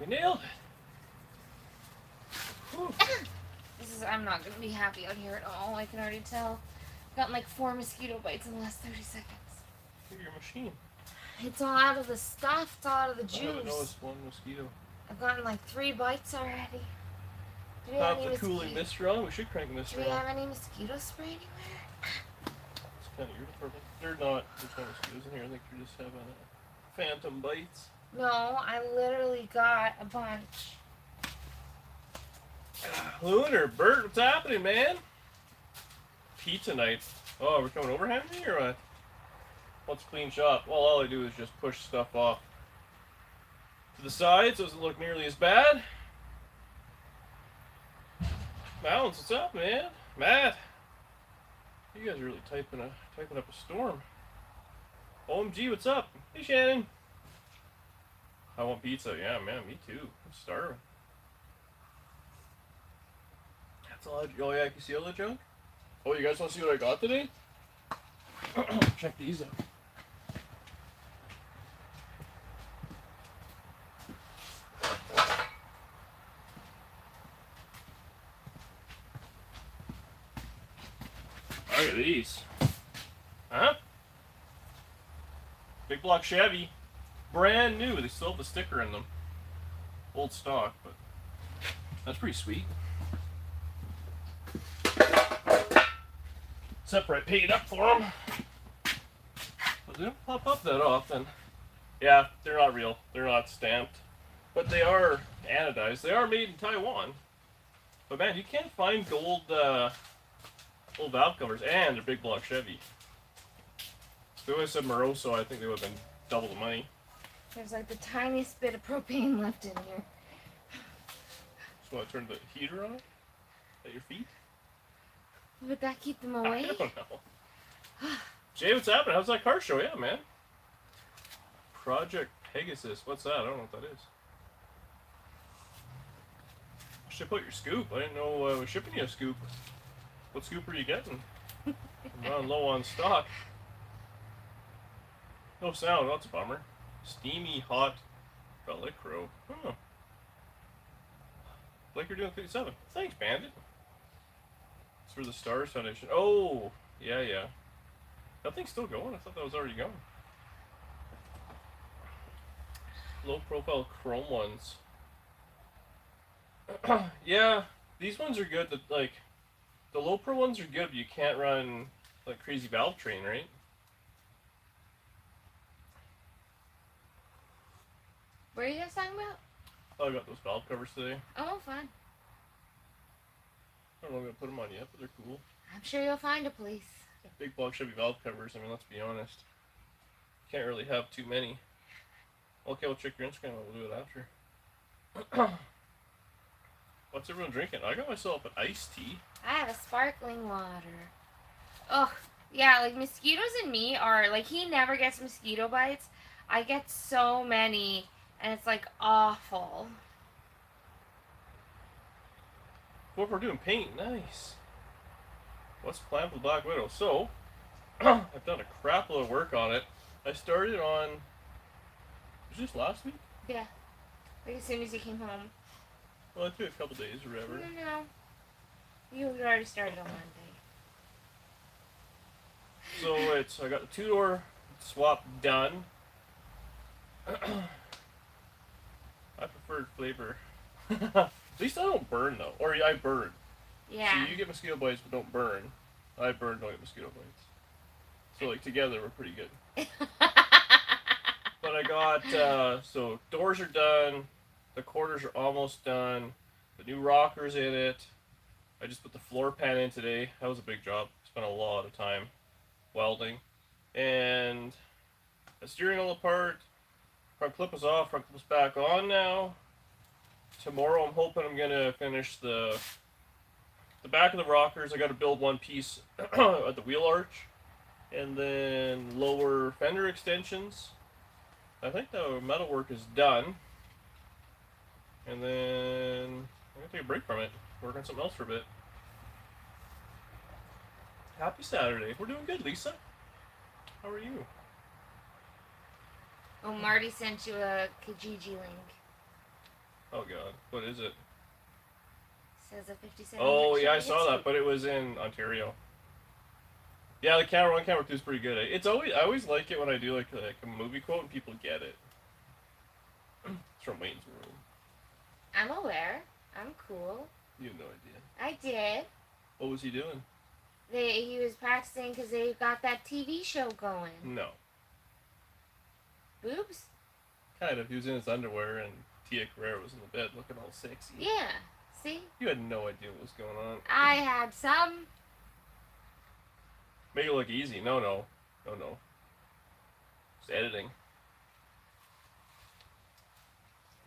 nailed it. Whew. I'm not going to be happy out here at all. I can already tell. I've gotten like 4 mosquito bites in the last 30 seconds. Look at your machine. It's all out of the stuff. It's all out of the juice. I haven't noticed one mosquito. I've gotten like 3 bites already. Do we Have the cooling mist on? We should crank the mist on. Do we have any mosquito spray anywhere? It's kind of your department. There's no mosquitoes in here. I think you're just having phantom bites. No, I literally got a bunch. Lunar, Bert, what's happening, man? Pizza night. Oh, we're coming over, Henry, or what? Let's clean shop. Well, all I do is just push stuff off to the side so it doesn't look nearly as bad. Mountains, what's up, man? Matt, you guys are really typing up a storm. OMG, what's up? Hey, Shannon. I want pizza. Yeah, man, me too. I'm starving. That's all. Oh yeah, can you see all the junk? Oh, you guys want to see what I got today? Check these out. Look at these. Huh? Big block Chevy. Brand new. They still have the sticker in them. Old stock, but that's pretty sweet. Except I paid up for them. But they don't pop up that often. Yeah, they're not real. They're not stamped. But they are anodized. They are made in Taiwan. But man, you can't find gold old valve covers, and they're big block Chevy. If they would have said Moroso, I think they would have been double the money. There's like the tiniest bit of propane left in here. So I turn the heater on at your feet? Would that keep them away? I don't know. Jay, what's happening? How's that car show? Yeah, man. Project Pegasus. What's that? I don't know what that is. Ship out your scoop. I didn't know I was shipping you a scoop. What scoop are you getting? I'm running low on stock. No sound. That's a bummer. Steamy, hot Velcro. Huh. Like you're doing 57. Thanks, Bandit. It's for the Stars Foundation. Oh, yeah. That thing's still going? I thought that was already going. Low profile chrome ones. Yeah, these ones are good. The low pro ones are good, but you can't run like crazy valve train, right? What are you guys talking about? Oh, I got those valve covers today. Oh, fun. I don't know if I'm gonna put them on yet, but they're cool. I'm sure you'll find a place. Big block Chevy valve covers. I mean, let's be honest. Can't really have too many. Okay, we'll check your Instagram. We'll do it after. What's everyone drinking? I got myself an iced tea. I have a sparkling water. Oh, yeah, like mosquitoes and me are, like, he never gets mosquito bites. I get so many, and it's like awful. What we're doing paint, nice. What's the plan for the Black Widow? So, I've done a crap load of work on it. I started on, was this last week? Yeah, like as soon as you came home. Well, it took a couple days or whatever. No. You already started on Monday. So I got the 2-door swap done. I preferred flavor. At least I don't burn though. Or I burn. Yeah. So you get mosquito bites but don't burn. I burn, don't get mosquito bites. So like together we're pretty good. But I got, so doors are done. The quarters are almost done. The new rocker's in it. I just put the floor pan in today. That was a big job. Spent a lot of time welding. And the steering wheel apart. Front clip is off. Front clip is back on now. Tomorrow I'm hoping I'm going to finish the back of the rockers. I got to build one piece at the wheel arch. And then lower fender extensions. I think the metal work is done. And then I'm going to take a break from it. Work on something else for a bit. Happy Saturday. We're doing good, Lisa. How are you? Oh, Marty sent you a Kijiji link. What is it? Says a 57. Oh, yeah, I It's saw that, but it was in Ontario. Yeah, the camera 1, camera 2 is pretty good. It's always I always like it when I do like a movie quote and people get it. It's from Wayne's World. I'm aware. I'm cool. You have no idea. I did. What was he doing? He was practicing because they got that TV show going. No. Boobs? Kind of. He was in his underwear and Tia Carrere was in the bed looking all sexy. Yeah. See? You had no idea what was going on. I had some. Make it look easy. No. Just editing.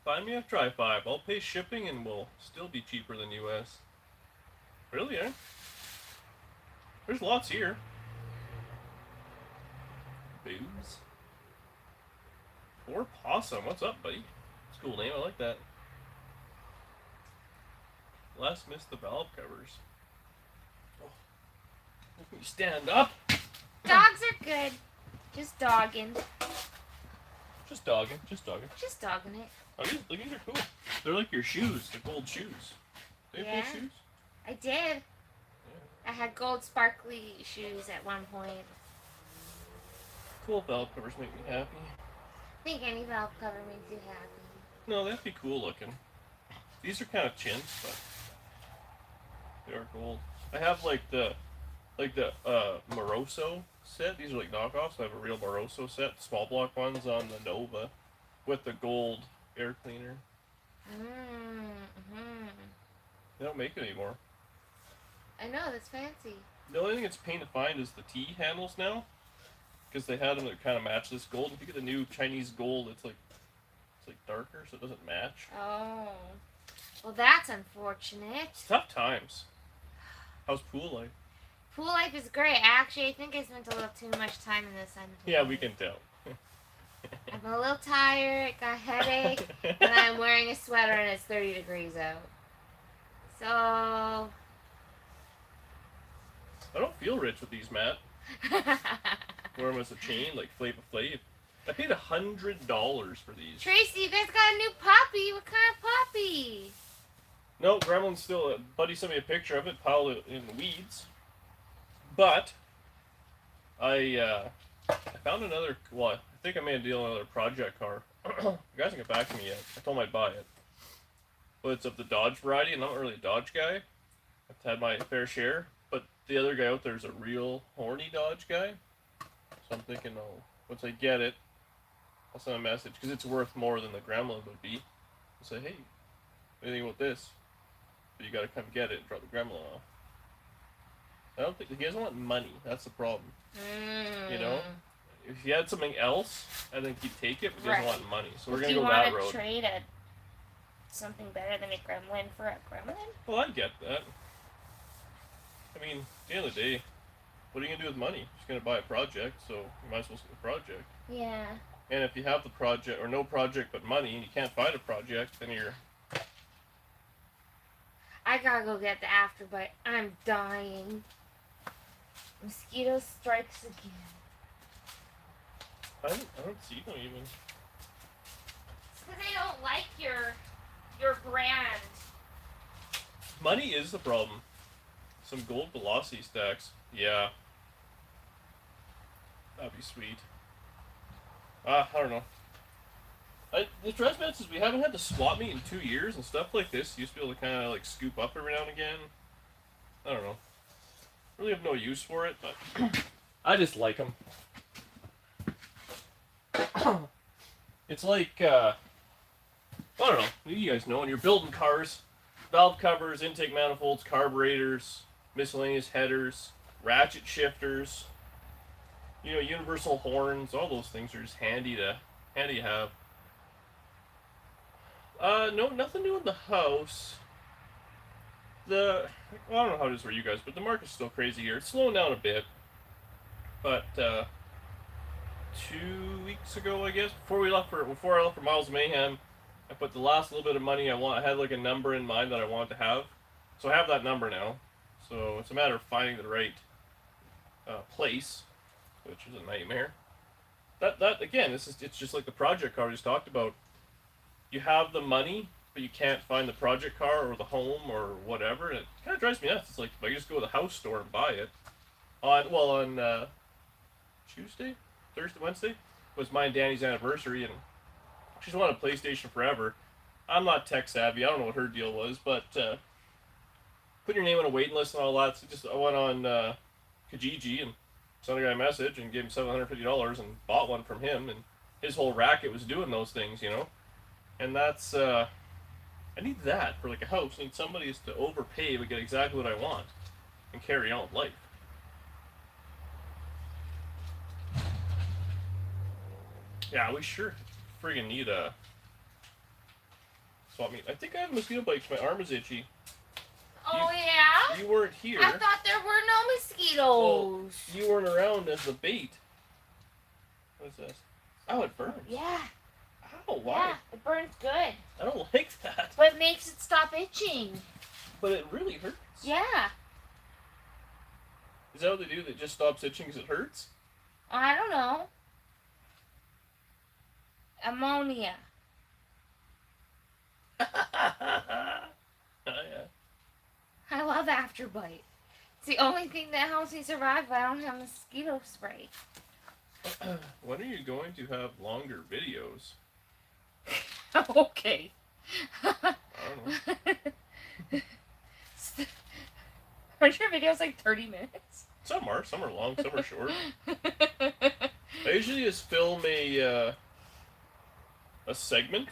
Buy me a Tri-5. I'll pay shipping and we'll still be cheaper than US. Really, eh? There's lots here. Boobs. Or Possum. What's up, buddy? It's a cool name. I like that. Last missed the valve covers. Oh. You stand up. Dogs are good. Just dogging. Just dogging. Just dogging it. Oh, these are cool. They're like your shoes, the gold shoes. Do you have Yeah. gold shoes? I did. I had gold sparkly shoes at one point. Cool valve covers make me happy. I think any valve cover makes you happy. No, that'd be cool looking. These are kind of chintz, but they are gold. I have like the Moroso set. These are like knockoffs. I have a real Moroso set, small block ones on the Nova, with the gold air cleaner. They don't make it anymore. I know, that's fancy. The only thing that's a pain to find is the T handles now, because they had them that kind of match this gold. If you get the new Chinese gold, it's like darker, so it doesn't match. Oh, well, that's unfortunate. It's tough times. How's pool life? Pool life is great. Actually, I think I spent a little too much time in the sun today. Yeah, we can tell. I'm a little tired, got a headache, and I'm wearing a sweater and it's 30 degrees out. So... I don't feel rich with these, Matt. Wear them as a chain, like Flava Flav. I paid $100 for these. Tracy, you guys got a new puppy. What kind of puppy? No, Gremlin's still. Buddy sent me a picture of it, piled it in the weeds. But I found another. Well, I think I made a deal on another project car. The guy hasn't got back to me yet. I told him I'd buy it, but it's of the Dodge variety, and I'm not really a Dodge guy. I've had my fair share, but the other guy out there is a real horny Dodge guy. So I'm thinking, oh, once I get it, I'll send a message because it's worth more than the Gremlin would be. I'll say, hey, what do you think about this? But you got to come get it and drop the Gremlin off. I don't think he doesn't want money. That's the problem. You know, if he had something else, I think he'd take it, but he doesn't want money. So we're gonna go that road. Do you want to trade something better than a gremlin for a gremlin? Well, I get that. I mean, at the end of the day, what are you gonna do with money? You're just gonna buy a project, so you might as well get the project. Yeah. And if you have the project or no project but money, and you can't find a project, then you're. I gotta go get the afterbite. I'm dying. Mosquito strikes again. I don't see them even. It's because I don't like your brand. Money is the problem. Some gold velocity stacks. Yeah. That'd be sweet. I don't know. The Tresmets is we haven't had the swap meet in 2 years and stuff like this. You used to be able to kind of like scoop up every now and again. I don't know. Really have no use for it, but I just like them. It's like, I don't know. You guys know when you're building cars, valve covers, intake manifolds, carburetors, miscellaneous headers, ratchet shifters, you know, universal horns, all those things are just handy to have. No, nothing new in the house. Well, I don't know how it is for you guys, but the market's still crazy here. It's slowing down a bit. But 2 weeks ago, I guess, before I left for Miles of Mayhem, I put the last little bit of money I had like a number in mind that I wanted to have. So I have that number now. So it's a matter of finding the right place, which is a nightmare. That again, it's just like the project car we just talked about. You have the money, but you can't find the project car or the home or whatever, and it kind of drives me nuts. It's like if I could just go to the house store and buy it. On Tuesday, Thursday, Wednesday was my and Danny's anniversary, and she's wanted a PlayStation forever. I'm not tech savvy. I don't know what her deal was, but put your name on a waiting list and all that. So I went on Kijiji and sent a guy a message and gave him $750 and bought one from him. And his whole racket was doing those things, you know. And that's I need that for like a house. I need somebody to overpay but get exactly what I want and carry on with life. Yeah, we sure friggin' need a swap meet. I think I have mosquito bites. My arm is itchy. Oh, yeah? You weren't here. I thought there were no mosquitoes. Well, you weren't around as the bait. What is this? Oh, it burns. Yeah. Ow, why? Yeah, it burns good. I don't like that. But it makes it stop itching. But it really hurts. Yeah. Is that what they do? That just stops itching because it hurts? I don't know. Ammonia. Oh, yeah. I love Afterbite. It's the only thing that helps me survive if I don't have mosquito spray. When are you going to have longer videos? Okay. I don't know. Aren't your videos like 30 minutes? Some are long, some are short. I usually just film a segment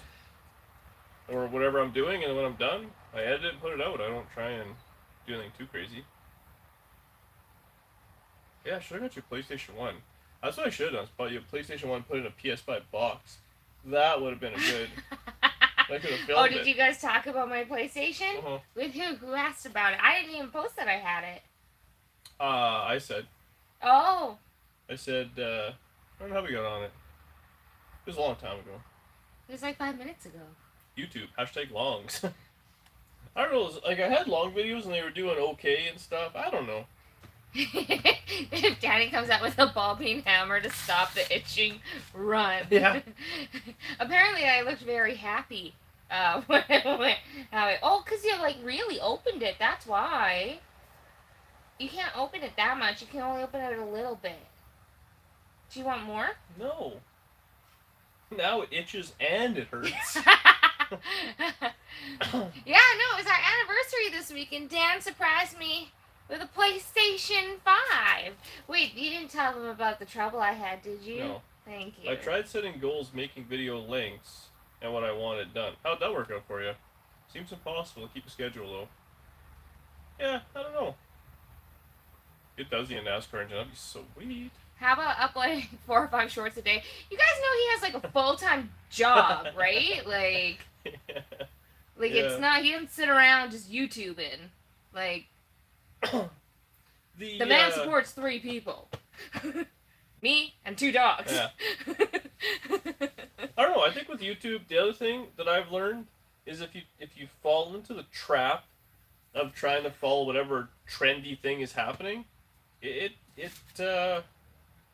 or whatever I'm doing, and when I'm done, I edit it and put it out. I don't try and do anything too crazy. Yeah, I should have got you a PlayStation 1. That's what I should have done. Bought you a PlayStation 1, put it in a PS5 box. That would have been a good. I could have filmed Oh, did you guys talk about my PlayStation? Uh-huh. With who? Who asked about it? I didn't even post that I had it. I said. Oh. I said, I don't know how we got on it. It was a long time ago. It was like 5 minutes ago. YouTube, #longs. I don't know, like I had long videos and they were doing okay and stuff. I don't know. If Danny comes out with a ball peen hammer to stop the itching, run. Yeah. Apparently I looked very happy. When I went, because you like really opened it, that's why. You can't open it that much, you can only open it a little bit. Do you want more? No. Now it itches and it hurts. Yeah, no, it was our anniversary this week, and Dan surprised me with a PlayStation 5. Wait, you didn't tell them about the trouble I had, did you? No. Thank you. I tried setting goals, making video lengths, and what I wanted done. How'd that work out for you? Seems impossible to keep a schedule, though. Yeah, I don't know. It does the NASCAR engine. That'd be sweet. How about uploading 4 or 5 shorts a day? You guys know he has like a full-time job, right? Like, it's not, he doesn't sit around just YouTubing. Like, the man supports 3 people. Me and 2 dogs. Yeah. I don't know. I think with YouTube, the other thing that I've learned is if you fall into the trap of trying to follow whatever trendy thing is happening, I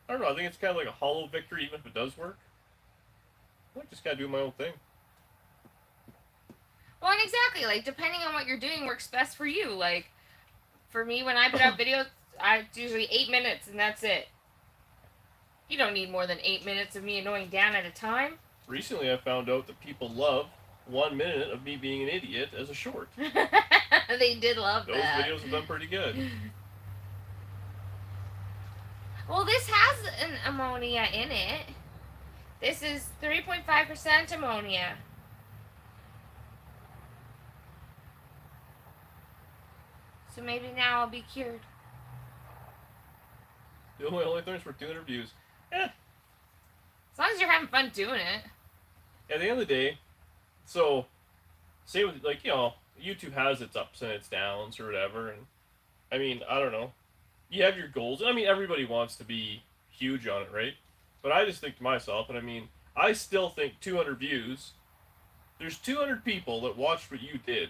don't know. I think it's kind of like a hollow victory, even if it does work. I just gotta do my own thing. Well, and exactly. Like, depending on what you're doing, works best for you. Like, for me, when I put out videos, it's usually 8 minutes, and that's it. You don't need more than 8 minutes of me annoying Dan at a time. Recently, I found out that people love 1 minute of me being an idiot as a short. They did love Those that. videos have done pretty good. Well, this has an ammonia in it. This is 3.5% ammonia. So maybe now I'll be cured. The only thing is for 200 views. As long as you're having fun doing it. At the end of the day, so, say with, like, you know, YouTube has its ups and its downs or whatever, and, I mean, I don't know. You have your goals. I mean, everybody wants to be huge on it, right? But I just think to myself, and I mean, I still think 200 views, there's 200 people that watched what you did,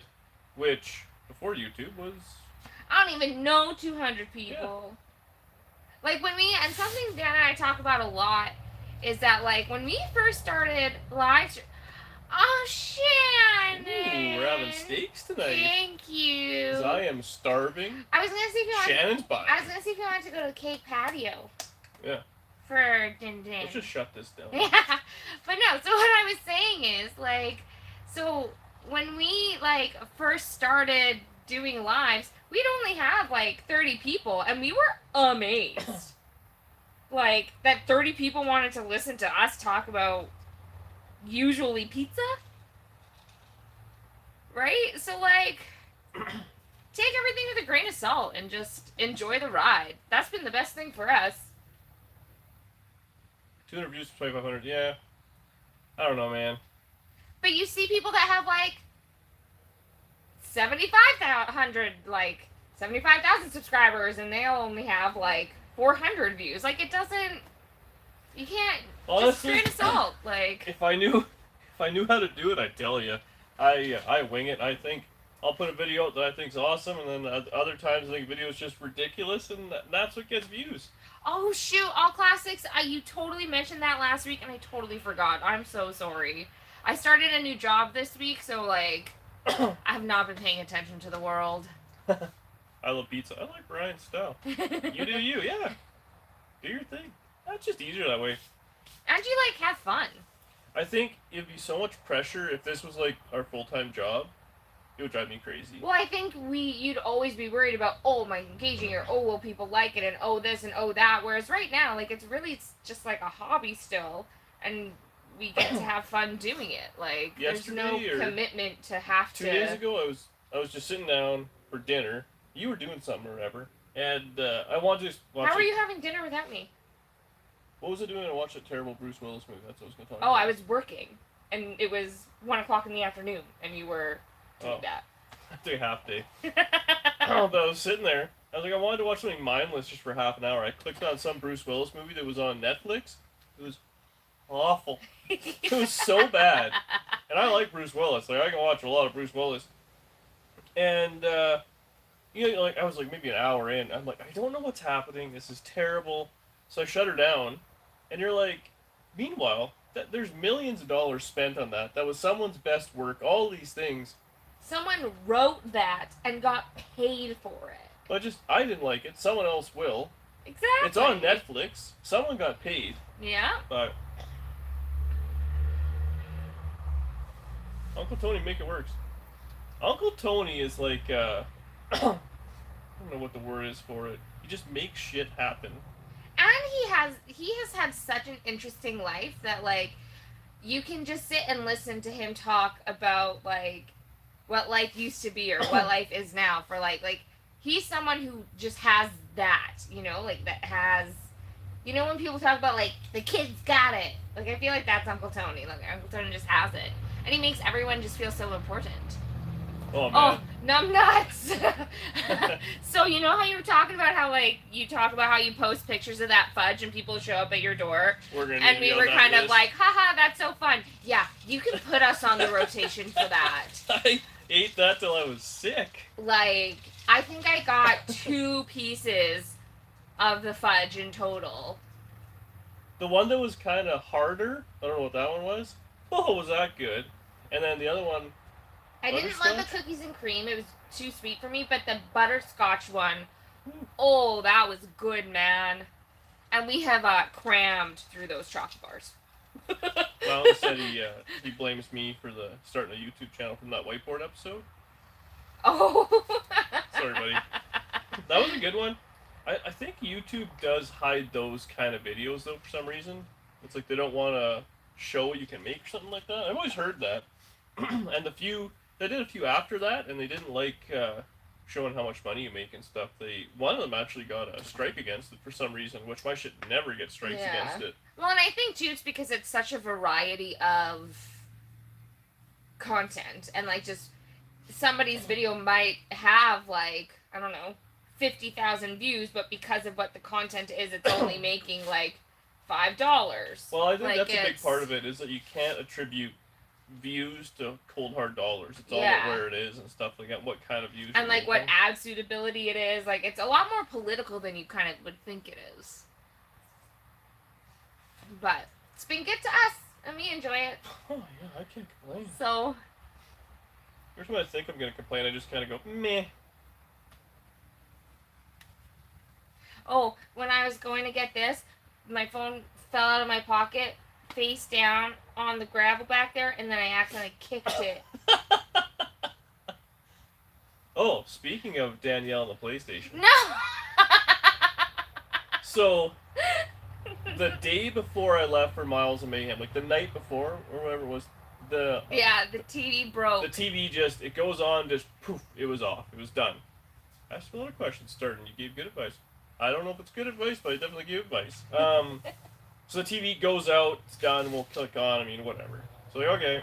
which, before YouTube, was... I don't even know 200 people. Yeah. Like, when we, and something Dan and I talk about a lot, is that, like, when we first started live, Oh, Shannon! Ooh, we're having steaks tonight. Thank you. 'Cause I am starving. I was gonna see if you want. Shannon's buying. I was gonna see if you wanted to go to the cake patio. Yeah. For Din Din. Let's just shut this down. Yeah, but no. So what I was saying is like, so when we like first started doing lives, we'd only have like 30 people, and we were amazed. Like that 30 people wanted to listen to us talk about usually pizza. Right? So, like, take everything with a grain of salt and just enjoy the ride. That's been the best thing for us. 200 views for 2,500. Yeah. I don't know, man. But you see people that have, like, 75,000 subscribers, and they only have, like, 400 views. Like, it doesn't... You can't... Honestly, just grain of salt. Like... If I knew how to do it, I'd tell you. I wing it. I think I'll put a video out that I think's awesome, and then other times I think the video's just ridiculous, and that's what gets views. Oh shoot! All classics. You totally mentioned that last week, and I totally forgot. I'm so sorry. I started a new job this week, so like, I have not been paying attention to the world. I love pizza. I like Brian's style. You do you, yeah. Do your thing. That's just easier that way. And you like have fun. I think it'd be so much pressure if this was like our full-time job. It would drive me crazy. Well, I think you'd always be worried about, oh, am I engaging, or oh, will people like it, and oh this and oh that. Whereas right now, like it's just like a hobby still, and we get to have fun doing it. Like there's no commitment to have to. 2 days ago, I was just sitting down for dinner. You were doing something or whatever, and I wanted to watch. How are you having dinner without me? What was I doing to watch that terrible Bruce Willis movie? That's what I was going to talk about. about. I was working, and it was 1:00 in the afternoon, and you were doing that. I took a half day. But I was sitting there. I was like, I wanted to watch something mindless just for half an hour. I clicked on some Bruce Willis movie that was on Netflix. It was awful. It was so bad. And I like Bruce Willis. Like I can watch a lot of Bruce Willis. And you know, like I was like maybe an hour in. I'm like, I don't know what's happening. This is terrible. So I shut her down. And you're like, meanwhile, there's millions of dollars spent on that. That was someone's best work. All these things. Someone wrote that and got paid for it. But I didn't like it. Someone else will. Exactly. It's on Netflix. Someone got paid. Yeah. But Uncle Tony make it works. Uncle Tony is like I don't know what the word is for it. He just makes shit happen. And he has had such an interesting life that like you can just sit and listen to him talk about like what life used to be or what life is now for like he's someone who just has that, you know, like that has, you know, when people talk about like the kids got it, like I feel like that's Uncle Tony. Like Uncle Tony just has it, and he makes everyone just feel so important. Oh man. Oh, numb nuts. So you know how you were talking about how like you talk about how you post pictures of that fudge and people show up at your door, and we were kind of like, haha, that's so fun. Yeah, you can put us on the rotation for that. I ate that till I was sick. Like, I think I got 2 pieces of the fudge in total. The one that was kind of harder, I don't know what that one was. Oh, was that good? And then the other one, I didn't love the cookies and cream. It was too sweet for me. But the butterscotch one, oh, that was good, man. And we have crammed through those chocolate bars. Well, he said he blames me for starting a YouTube channel from that whiteboard episode. Oh. Sorry, buddy. That was a good one. I think YouTube does hide those kind of videos, though, for some reason. It's like they don't want to show what you can make or something like that. I've always heard that. And they did a few after that, and they didn't like showing how much money you make and stuff. One of them actually got a strike against it for some reason, which my shit never gets strikes against it. Well, and I think, too, it's because it's such a variety of content, and, like, just somebody's video might have, like, I don't know, 50,000 views, but because of what the content is, it's only making, like, $5. Well, I think that's a big part of it, is that you can't attribute views to cold hard dollars. It's all about where it is and stuff like that, what kind of views and like what ad suitability it is. Like it's a lot more political than you kind of would think it is. But it's been good to us, Let me enjoy it. Oh yeah, I can't complain. So, Every time I think I'm gonna complain, I just kind of go meh. oh, when I was going to get this, my phone fell out of my pocket, face down on the gravel back there, and then I accidentally kicked it. Oh, speaking of Danielle and the PlayStation. No! So, the day before I left for Miles of Mayhem, like the night before, or whatever it was, the Yeah, the TV broke. the TV just, it goes on, just poof, it was off. It was done. I asked a lot of questions starting. You gave good advice. I don't know if it's good advice, but I definitely gave advice. So the TV goes out, it's done, we'll click on, I mean, whatever. So like, okay.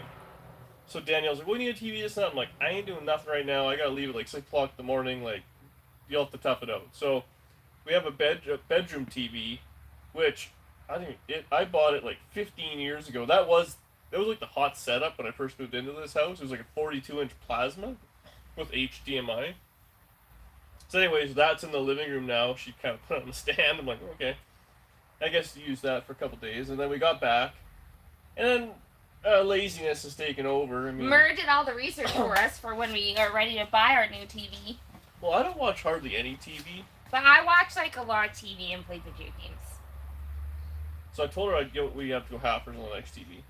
So Danielle's like, we need a TV, this and that. I'm like, I ain't doing nothing right now. I gotta leave at like 6 o'clock in the morning. Like, you'll have to tough it out. So we have a bedroom TV, which I bought it like 15 years ago. That was like the hot setup when I first moved into this house. It was like a 42-inch plasma with HDMI. So anyways, that's in the living room now. She kind of put it on the stand. I'm like, okay. I guess use that for a couple days. And then we got back. And then laziness has taken over. I mean, Murr did all the research for us for when we are ready to buy our new TV. well, I don't watch hardly any TV. But I watch like a lot of TV and play video games. So I told her we have to go halfers on the next TV.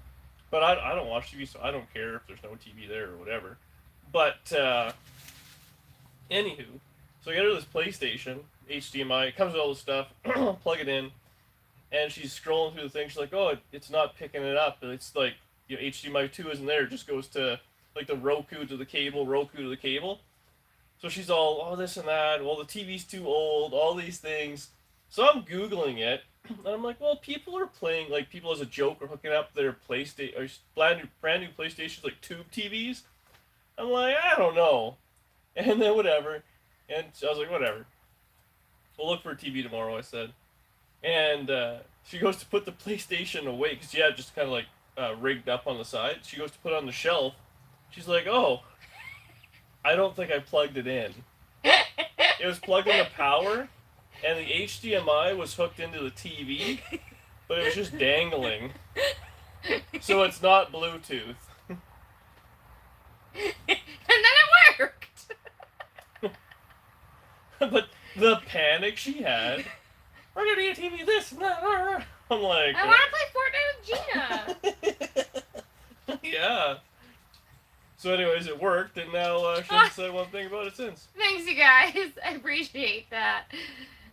But I don't watch TV, so I don't care if there's no TV there or whatever. But, anywho, so I get her this PlayStation, HDMI, it comes with all this stuff, plug it in, and she's scrolling through the thing, she's like, oh, it's not picking it up, it's like, you know, HDMI 2 isn't there, it just goes to, like, the Roku to the cable, so she's all, oh, this and that, well, the TV's too old, all these things, so I'm Googling it, and I'm like, well, people are playing, like, people as a joke are hooking up their PlayStation, or brand new PlayStations, like, tube TVs, I'm like, I don't know, and then whatever, and I was like, whatever, we'll look for a TV tomorrow, I said. And she goes to put the PlayStation away, because yeah, just kind of like rigged up on the side. She goes to put it on the shelf. She's like, oh, I don't think I plugged it in. It was plugged into power, and the HDMI was hooked into the TV, but it was just dangling. So it's not Bluetooth. And then it worked! But the panic she had, we're gonna need a TV this and that. I'm like, I want to play Fortnite with Gina! yeah. So anyways, it worked, and now she hasn't said one thing about it since. Thanks, you guys. I appreciate that.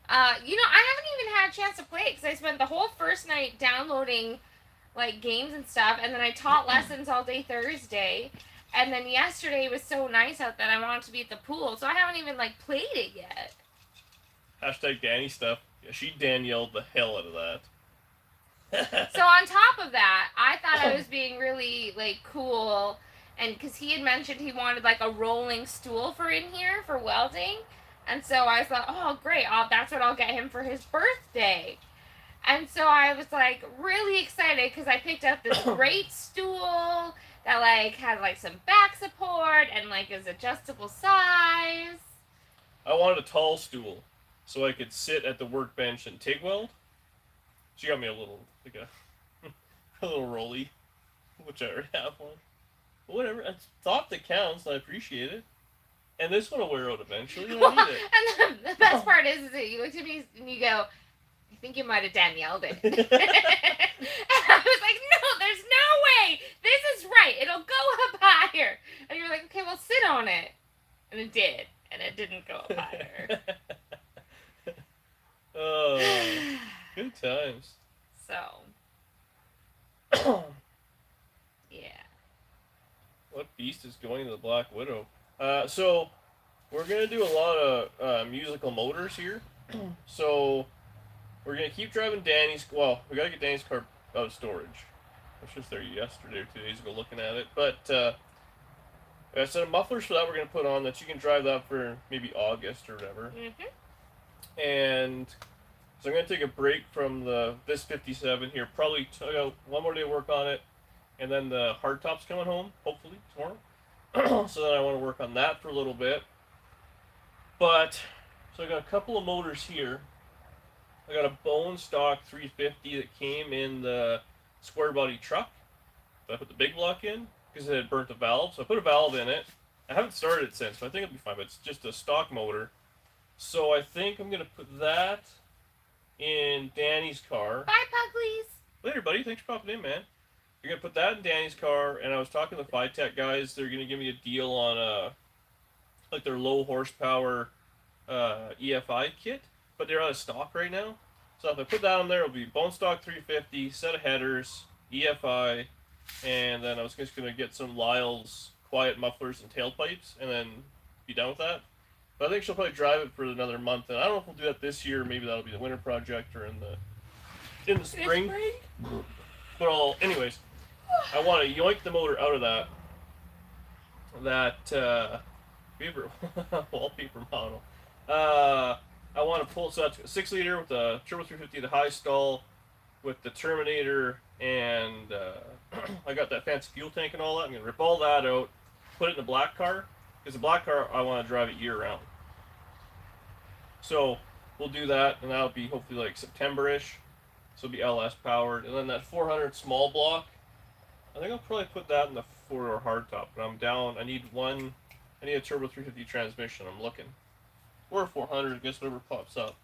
I haven't even had a chance to play it because I spent the whole first night downloading like games and stuff, and then I taught lessons all day Thursday, and then yesterday was so nice out that I wanted to be at the pool, so I haven't even like played it yet. Hashtag Danny stuff. Yeah, she Danielled the hell out of that. So on top of that, I thought I was being really like cool, and because he had mentioned he wanted like a rolling stool for in here for welding, and so I thought, oh great, that's what I'll get him for his birthday. And so I was like really excited because I picked up this great stool that like had like some back support and like is adjustable size. I wanted a tall stool so I could sit at the workbench and TIG weld. She got me a little, like a little rolly, which I already have one. But whatever, it's thought that counts, and I appreciate it. And this one will wear out eventually, and I need it. And the best part is that you looked at me and you go, I think you might have Danielled it. And I was like, no, there's no way. This is right. It'll go up higher. And you were like, okay, well, sit on it. And it did. And it didn't go up higher. Oh, good times. So, yeah. What beast is going to the Black Widow? So, we're going to do a lot of musical motors here. So, we're going to keep driving Danny's... Well, we got to get Danny's car out of storage. I was just there yesterday or 2 days ago looking at it. But, a set of mufflers for that we're going to put on that you can drive that for maybe August or whatever. Mm-hmm. And so I'm going to take a break from this 57 here. Probably one more day to work on it. And then the hardtop's coming home, hopefully, tomorrow. So then I want to work on that for a little bit. But, so I got a couple of motors here. I got a bone stock 350 that came in the square body truck. But I put the big block in because it had burnt the valve. So I put a valve in it. I haven't started it since, but I think it'll be fine. But it's just a stock motor. So I think I'm going to put that in Danny's car. Bye, Puglies. Later, buddy. Thanks for popping in, man. You're going to put that in Danny's car. And I was talking to the FiTech guys. They're going to give me a deal on like their low horsepower EFI kit. But they're out of stock right now. So if I put that on there, it'll be bone stock 350, set of headers, EFI, and then I was just going to get some Lyle's quiet mufflers and tailpipes, and then be done with that. But I think she'll probably drive it for another month, and I don't know if we'll do that this year. Maybe that'll be the winter project or in the spring. But anyways, I want to yoink the motor out of that wallpaper model. I want to pull, so that's a 6 liter with the turbo 350, the high stall with the Terminator, and I got that fancy fuel tank and all that. I'm going to rip all that out, put it in the black car, because the black car, I want to drive it year round. So we'll do that, and that'll be hopefully like September-ish. So it'll be LS powered. And then that 400 small block, I think I'll probably put that in the 4-door hardtop. But I'm down, I need a turbo 350 transmission, I'm looking. Or 400, I guess whatever pops up.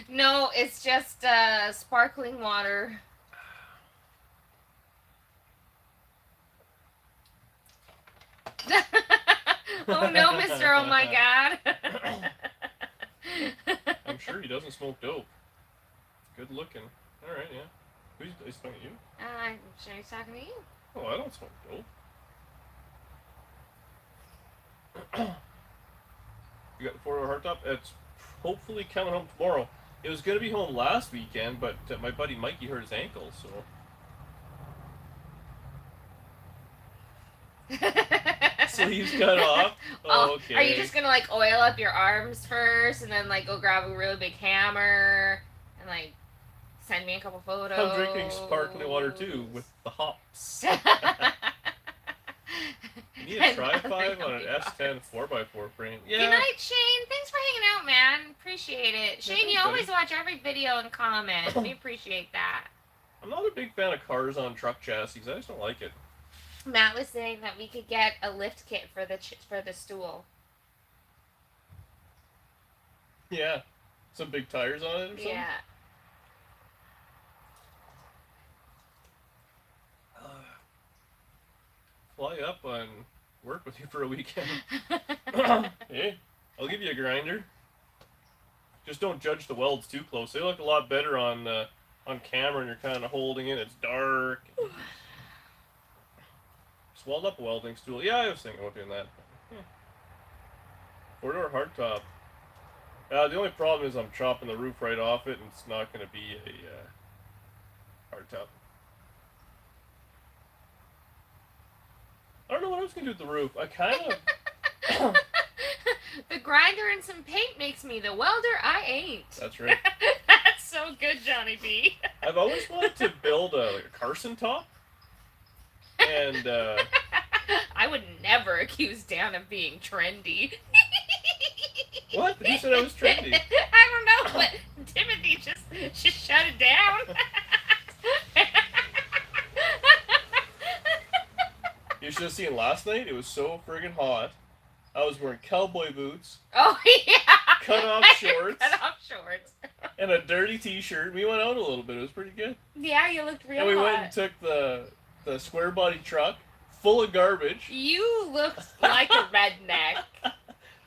No, it's just sparkling water. Oh no, Mr. Oh my God. I'm sure he doesn't smoke dope. Good looking. Alright, yeah. He's talking to you? I'm sure he's talking to you. Oh, I don't smoke dope. You got the 4-door hardtop? It's hopefully coming home tomorrow. It was going to be home last weekend, but my buddy Mikey hurt his ankle, so... Sleeves cut off? Oh, okay. Are you just going to, like, oil up your arms first, and then, like, go grab a really big hammer, and, like, send me a couple photos? I'm drinking sparkling water, too, with the hops. You need a Tri-5 on an S10 4x4 frame. Yeah. Good night, Shane. Thanks for hanging out, man. Appreciate it. Shane, you always watch every video and comment. We appreciate that. I'm not a big fan of cars on truck chassis. I just don't like it. Matt was saying that we could get a lift kit for the stool. Yeah. Some big tires on it or something? Yeah. Fly up and work with you for a weekend. Hey, I'll give you a grinder. Just don't judge the welds too close. They look a lot better on camera, and you're kind of holding it. It's dark. Just weld up a welding stool. Yeah, I was thinking about doing that. 4-door hardtop. The only problem is I'm chopping the roof right off it, and it's not going to be a hardtop. I don't know what I was going to do with the roof. I kind of... The grinder and some paint makes me the welder I ain't. That's right. That's so good, Johnny B. I've always wanted to build a Carson top. And, I would never accuse Dan of being trendy. What? Who said I was trendy? I don't know, but Timothy just shut it down. You should have seen last night. It was so friggin' hot. I was wearing cowboy boots. Oh, yeah. Cut off shorts. Cut off shorts. And a dirty t-shirt. We went out a little bit. It was pretty good. Yeah, you looked real And we hot. went and took the square body truck full of garbage. You looked like a redneck.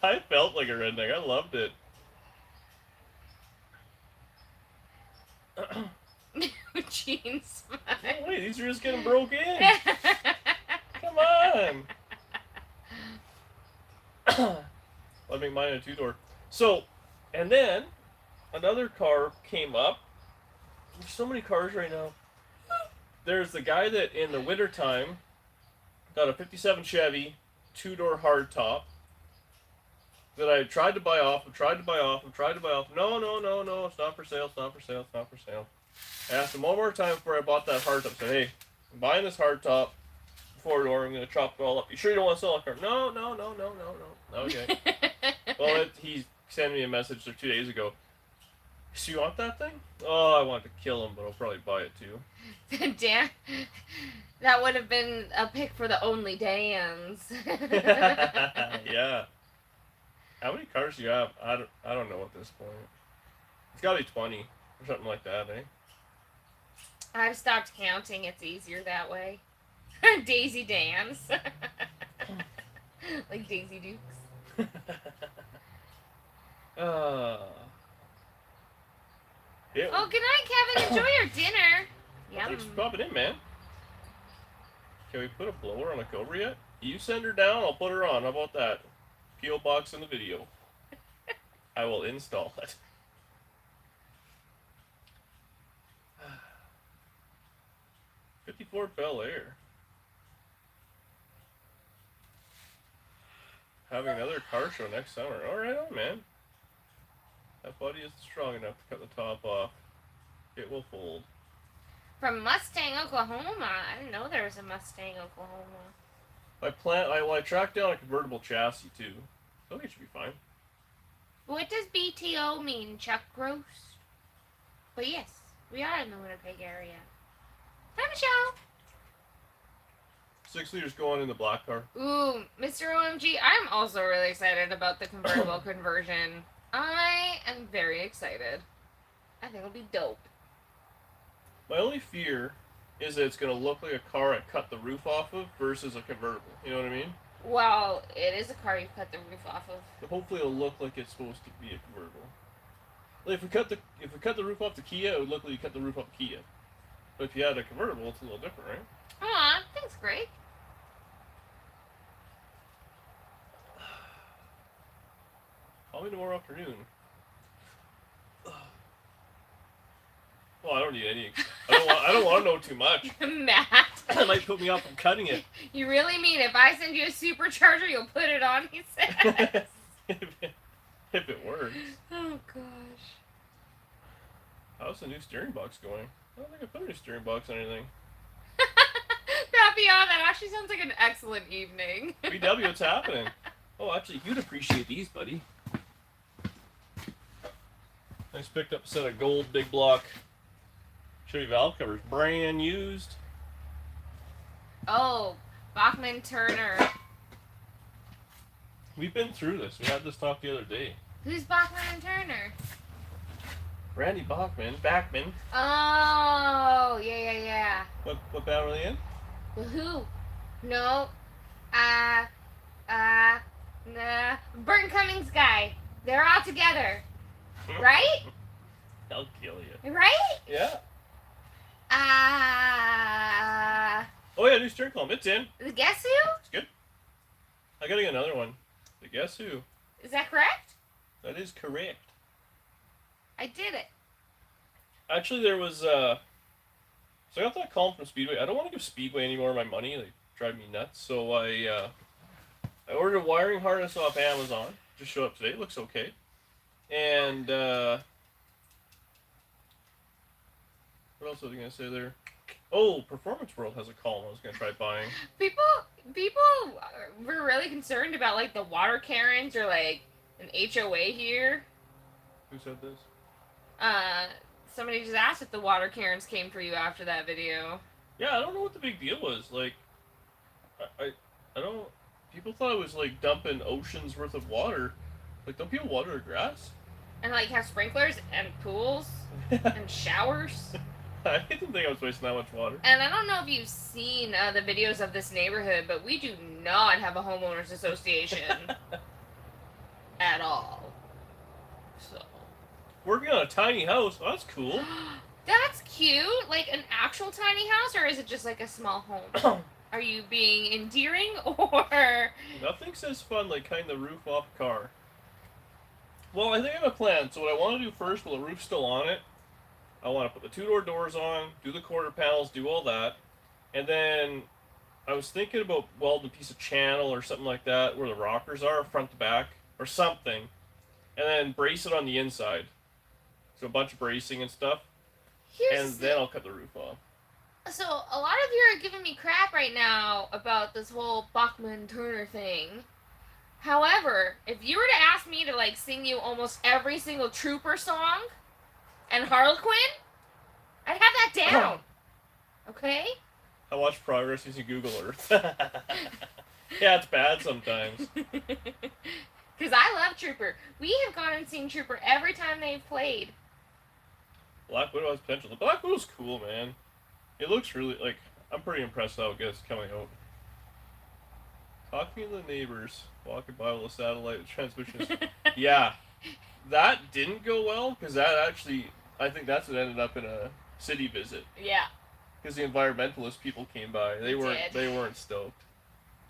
I felt like a redneck. I loved it. Jeans. Oh, wait, these are just getting broke in. Come on. I'll make mine a 2-door. So, and then another car came up. There's so many cars right now. There's the guy that in the wintertime got a 57 Chevy 2-door hardtop that I tried to buy off. No, it's not for sale, it's not for sale, it's not for sale. I asked him one more time before I bought that hardtop. I said, hey, I'm buying this hardtop, 4-door, I'm going to chop it all up. You sure you don't want to sell a car? No. Okay. Well, he sent me a message 2 days ago. So you want that thing? Oh, I want to kill him, but I'll probably buy it too. Dan, that would have been a pick for the only Dans. Yeah. How many cars do you have? I don't know at this point. It's got to be 20 or something like that, eh? I've stopped counting. It's easier that way. Daisy Dans. Like Daisy Dukes. uh, yeah. Oh, good night, Kevin. Enjoy your dinner. Well, thanks Yum. for popping in, man. Can we put a blower on a Cobra yet? You send her down, I'll put her on. How about that? P.O. box in the video. I will install it. 54 Bel Air. Having another car show next summer. Alright on, man. That body isn't strong enough to cut the top off. It will fold. From Mustang, Oklahoma. I didn't know there was a Mustang, Oklahoma. I tracked down a convertible chassis too. So I think it should be fine. What does BTO mean, Chuck Gross? But yes, we are in the Winnipeg area. Hi, Michelle. 6 liters going in the black car. Ooh, Mr. OMG, I'm also really excited about the convertible conversion. I am very excited. I think it'll be dope. My only fear is that it's going to look like a car I cut the roof off of versus a convertible. You know what I mean? Well, it is a car you cut the roof off of. But hopefully it'll look like it's supposed to be a convertible. Like if we cut the roof off the Kia, it would look like you cut the roof off the Kia. But if you had a convertible, it's a little different, right? Aw, thanks, Greg. Call me tomorrow afternoon. Well, I don't need any. I don't want to know too much. Matt. That might put me off from cutting it. You really mean if I send you a supercharger, you'll put it on, he says? If it works. Oh, gosh. How's the new steering box going? I don't think I put a new steering box on anything. That beyond that actually sounds like an excellent evening. BW, what's happening? Oh, actually, you'd appreciate these, buddy. I just picked up a set of gold big block Chevy valve covers, brand used. Oh, Bachman Turner. We've been through this. We had this talk the other day. Who's Bachman and Turner? Randy Backman. Oh, yeah. What band were they in? The Who? No. Nah. Burton Cummings guy. They're all together. Right? I'll kill you. Right? Yeah. Oh yeah, new steering column. It's in. The Guess Who? It's good. I gotta get another one. The Guess Who. Is that correct? That is correct. I did it. Actually, there was so I got that column from Speedway. I don't want to give Speedway any more of my money. They drive me nuts. So I ordered a wiring harness off Amazon. Just showed up today. It looks okay. And what else was I gonna say there? Oh, Performance World has a column I was gonna try buying. People were really concerned about like the water Karens or like an HOA here. Who said this? Somebody just asked if the water Karens came for you after that video. Yeah, I don't know what the big deal was. Like, I don't. People thought it was like dumping oceans worth of water. Like, don't people water their grass? And like have sprinklers and pools and showers. I didn't think I was wasting that much water. And I don't know if you've seen the videos of this neighborhood, but we do not have a homeowners association at all. So Working on a tiny house. Oh, that's cool. that's cute. Like an actual tiny house, or is it just like a small home? Are you being endearing, or Nothing says fun like cutting the roof off a car. Well, I think I have a plan. So what I want to do first, while the roof's still on it, I want to put the two-door doors on, do the quarter panels, do all that. And then I was thinking about welding a piece of channel or something like that where the rockers are, front to back, or something. And then brace it on the inside. So a bunch of bracing and stuff. And then I'll cut the roof off. So a lot of you are giving me crap right now about this whole Bachman Turner thing. However, if you were to ask me to like sing you almost every single Trooper song, And Harlequin? I'd have that down. Okay? I watch progress using Google Earth. Yeah, it's bad sometimes. Because I love Trooper. We have gone and seen Trooper every time they've played. Black Widow has potential. The Black Widow's cool, man. It looks really, like, I'm pretty impressed how it's coming out. Talking to the neighbors, walking by with a satellite transmission. Yeah, that didn't go well, because that actually, I think that's what ended up in a city visit. Yeah. Because the environmentalist people came by. They did. weren't stoked.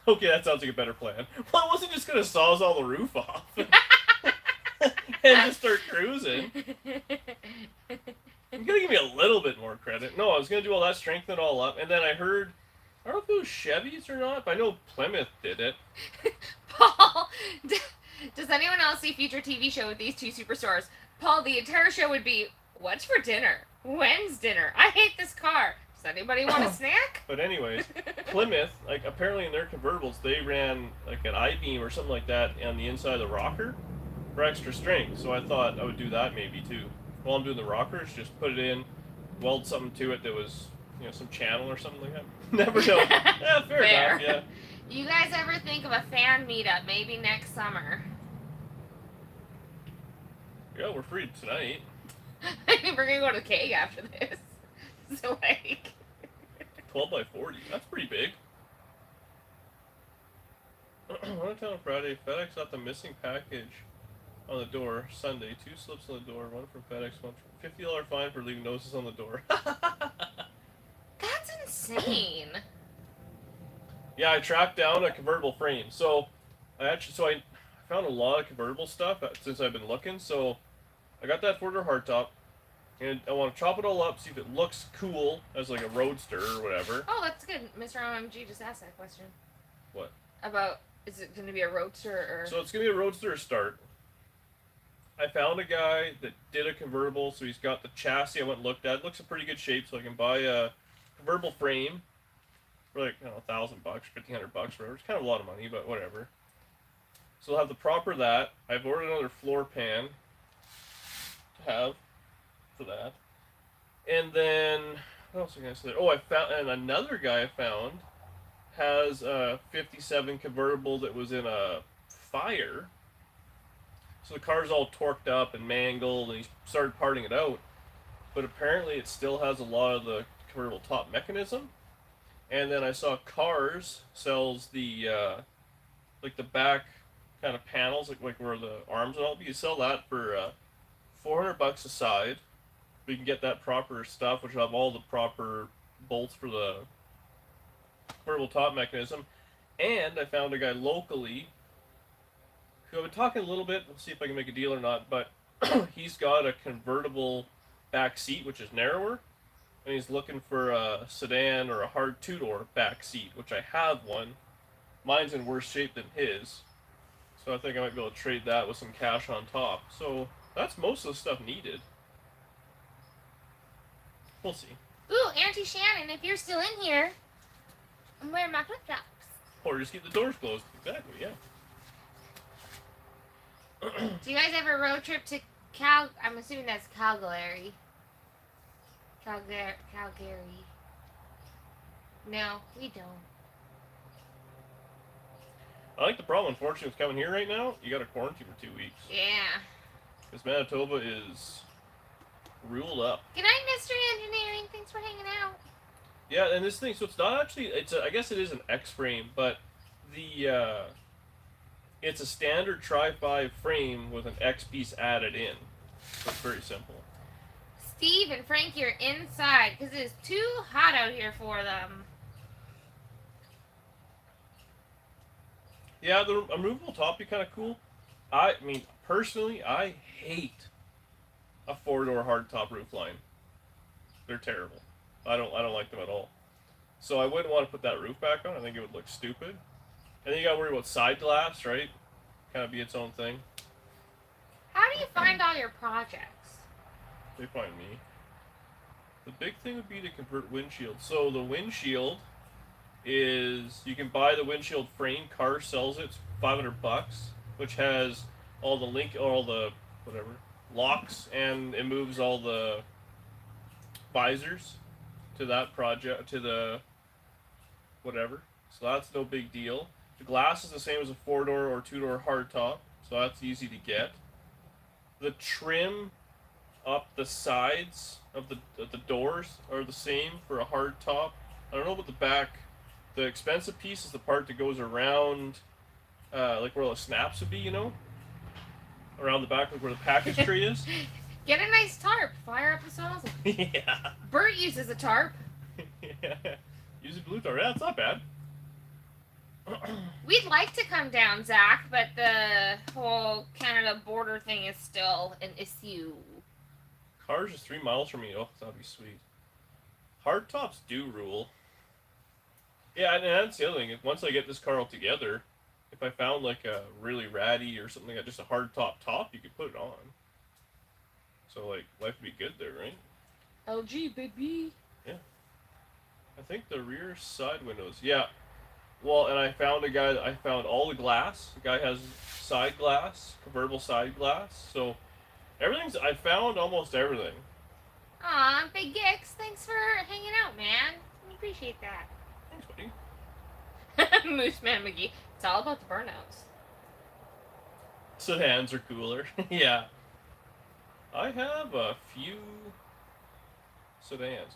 Okay, that sounds like a better plan. Well, I wasn't just gonna sawzall the roof off and just start cruising. You gotta give me a little bit more credit. No, I was gonna do all that, strengthen it all up, and then I heard, I don't know if it was Chevys or not, but I know Plymouth did it. Paul, does anyone else see future TV show with these two superstars? Paul, the entire show would be, what's for dinner? When's dinner? I hate this car. Does anybody want a snack? But anyways, Plymouth, like, apparently in their convertibles, they ran like an I-beam or something like that on the inside of the rocker for extra strength. So I thought I would do that maybe too. While I'm doing the rockers, just put it in, weld something to it that was, some channel or something like that. Never know. Yeah, fair enough, yeah. You guys ever think of a fan meetup maybe next summer? Yeah, we're free tonight. We're gonna go to the keg after this. So, like... 12 by 40. That's pretty big. One town Friday, FedEx got the missing package on the door. Sunday, 2 slips on the door, one from FedEx, one from $50 fine for leaving notices on the door. That's insane. Yeah, I tracked down a convertible frame. So I found a lot of convertible stuff since I've been looking. So I got that 4-door hardtop, and I want to chop it all up, see if it looks cool as like a roadster or whatever. Oh, that's good. Mr. OMG just asked that question. What? About, is it going to be a roadster or... So it's going to be a roadster to start. I found a guy that did a convertible, so he's got the chassis I went and looked at. It looks in pretty good shape, so I can buy a convertible frame for like, $1,000, $1,500, whatever. It's kind of a lot of money, but whatever. So I'll have the proper that. I've ordered another floor pan to have for that. And then, what else was I going to say? Oh, I found, and another guy I found has a 57 convertible that was in a fire. So the car's all torqued up and mangled, and he started parting it out. But apparently it still has a lot of the convertible top mechanism. And then I saw Cars sells the, like the back kind of panels, like where the arms and all. You sell that for $400 a side. We can get that proper stuff, which will have all the proper bolts for the convertible top mechanism. And I found a guy locally who I've been talking a little bit. We'll see if I can make a deal or not. But he's got a convertible back seat, which is narrower. And he's looking for a sedan or a hard 2-door back seat, which I have one. Mine's in worse shape than his. So I think I might be able to trade that with some cash on top. So that's most of the stuff needed. We'll see. Ooh, Auntie Shannon, if you're still in here, I'm wearing my flip-flops. Or just keep the doors closed. Exactly, yeah. Do you guys ever road trip to I'm assuming that's Calgary. Calgary. No, we don't. I think the problem, unfortunately, with coming here right now, you got to quarantine for 2 weeks. Yeah. Because Manitoba is ruled up. Good night, Mystery Engineering. Thanks for hanging out. Yeah, and this thing, so it's not actually, I guess it is an X-frame, but it's a standard Tri-5 frame with an X piece added in. So it's very simple. Steve and Frankie are inside because it is too hot out here for them. Yeah, the removable top be kind of cool. I mean, personally, I hate a 4-door hardtop roofline. They're terrible. I don't like them at all. So I wouldn't want to put that roof back on. I think it would look stupid. And then you got to worry about side glass, right? Kind of be its own thing. How do you find all your projects? They find me. The big thing would be to convert windshield. So the windshield is, you can buy the windshield frame. Car sells it. It's $500, which has all the locks and it moves all the visors to that project to the whatever. So that's no big deal. The glass is the same as a 4-door or 2-door hardtop, so that's easy to get. The trim up the sides of the doors are the same for a hardtop. I don't know about the back. The expensive piece is the part that goes around, like where the snaps would be, around the back, like where the package tray is. Get a nice tarp. Fire up the sausage. Yeah. Bert uses a tarp. Yeah. Use a blue tarp. Yeah, it's not bad. We'd like to come down, Zach, but the whole Canada border thing is still an issue. Car's just 3 miles from me. Oh, that'd be sweet. Hardtops do rule. Yeah, and that's the other thing. Once I get this car all together, if I found like a really ratty or something like just a hardtop top, you could put it on. So like life would be good there, right? LG, baby. Yeah. I think the rear side windows. Yeah. Well, and I found a guy. I found all the glass. The guy has side glass, convertible side glass. So everything's. I found almost everything. Aw, Big Gix, thanks for hanging out, man. We appreciate that. Thanks, buddy. Mooseman McGee. It's all about the burnouts. Sedans are cooler. Yeah. I have a few sedans.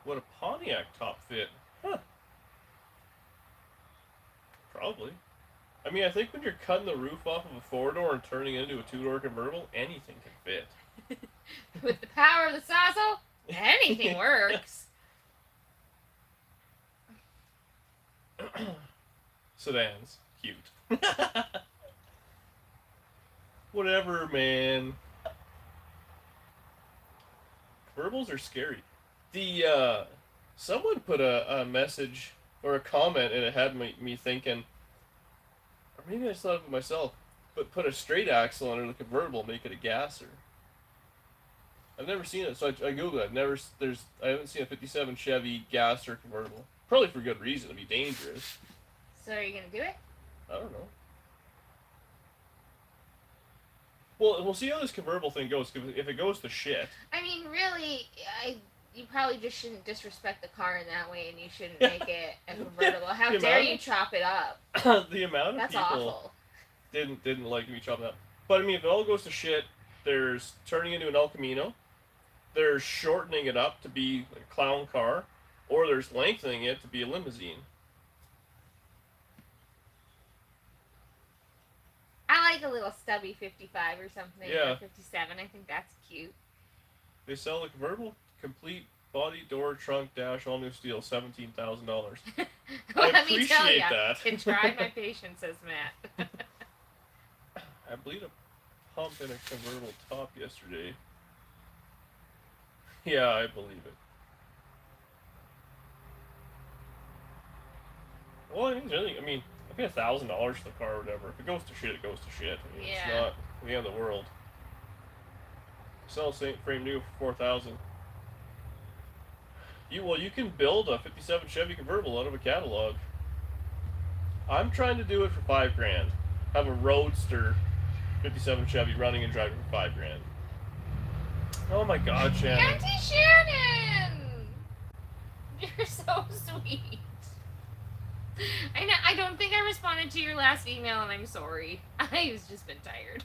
Would a Pontiac top fit? Huh. Probably. I mean, I think when you're cutting the roof off of a 4-door and turning it into a 2-door convertible, anything can fit. With the power of the Sasso, anything works. Sedans. Cute. Whatever, man. Convertibles are scary. The, someone put a message or a comment and it had me thinking, or maybe I just thought of it myself, but put a straight axle under the convertible and make it a gasser. I've never seen it, so I googled it. I haven't seen a 57 Chevy gasser convertible. Probably for good reason. It'd be dangerous. So are you going to do it? I don't know. Well, we'll see how this convertible thing goes. If it goes to shit. I mean, really, you probably just shouldn't disrespect the car in that way, and you shouldn't make it a convertible. How dare you chop it up? The amount of That's people awful. didn't like me chopping up. But I mean, if it all goes to shit, there's turning into an El Camino, there's shortening it up to be a clown car, or there's lengthening it to be a limousine. I like a little stubby 55 or something. Yeah. Or 57. I think that's cute. They sell the convertible, complete body, door, trunk, dash, all new steel, $17,000. Let me tell appreciate ya, that. Can try my patience, says Matt. I bleed a pump in a convertible top yesterday. Yeah, I believe it. Well, I mean, I pay $1,000 for the car or whatever. If it goes to shit, it goes to shit. I mean, Yeah. It's not the end of the world. Sell St. Frame new for $4,000. You can build a 57 Chevy convertible out of a catalog. I'm trying to do it for $5,000. Have a Roadster 57 Chevy running and driving for $5,000. Oh my God, Shannon. Auntie Shannon! You're so sweet. I don't think I responded to your last email, and I'm sorry. I've just been tired.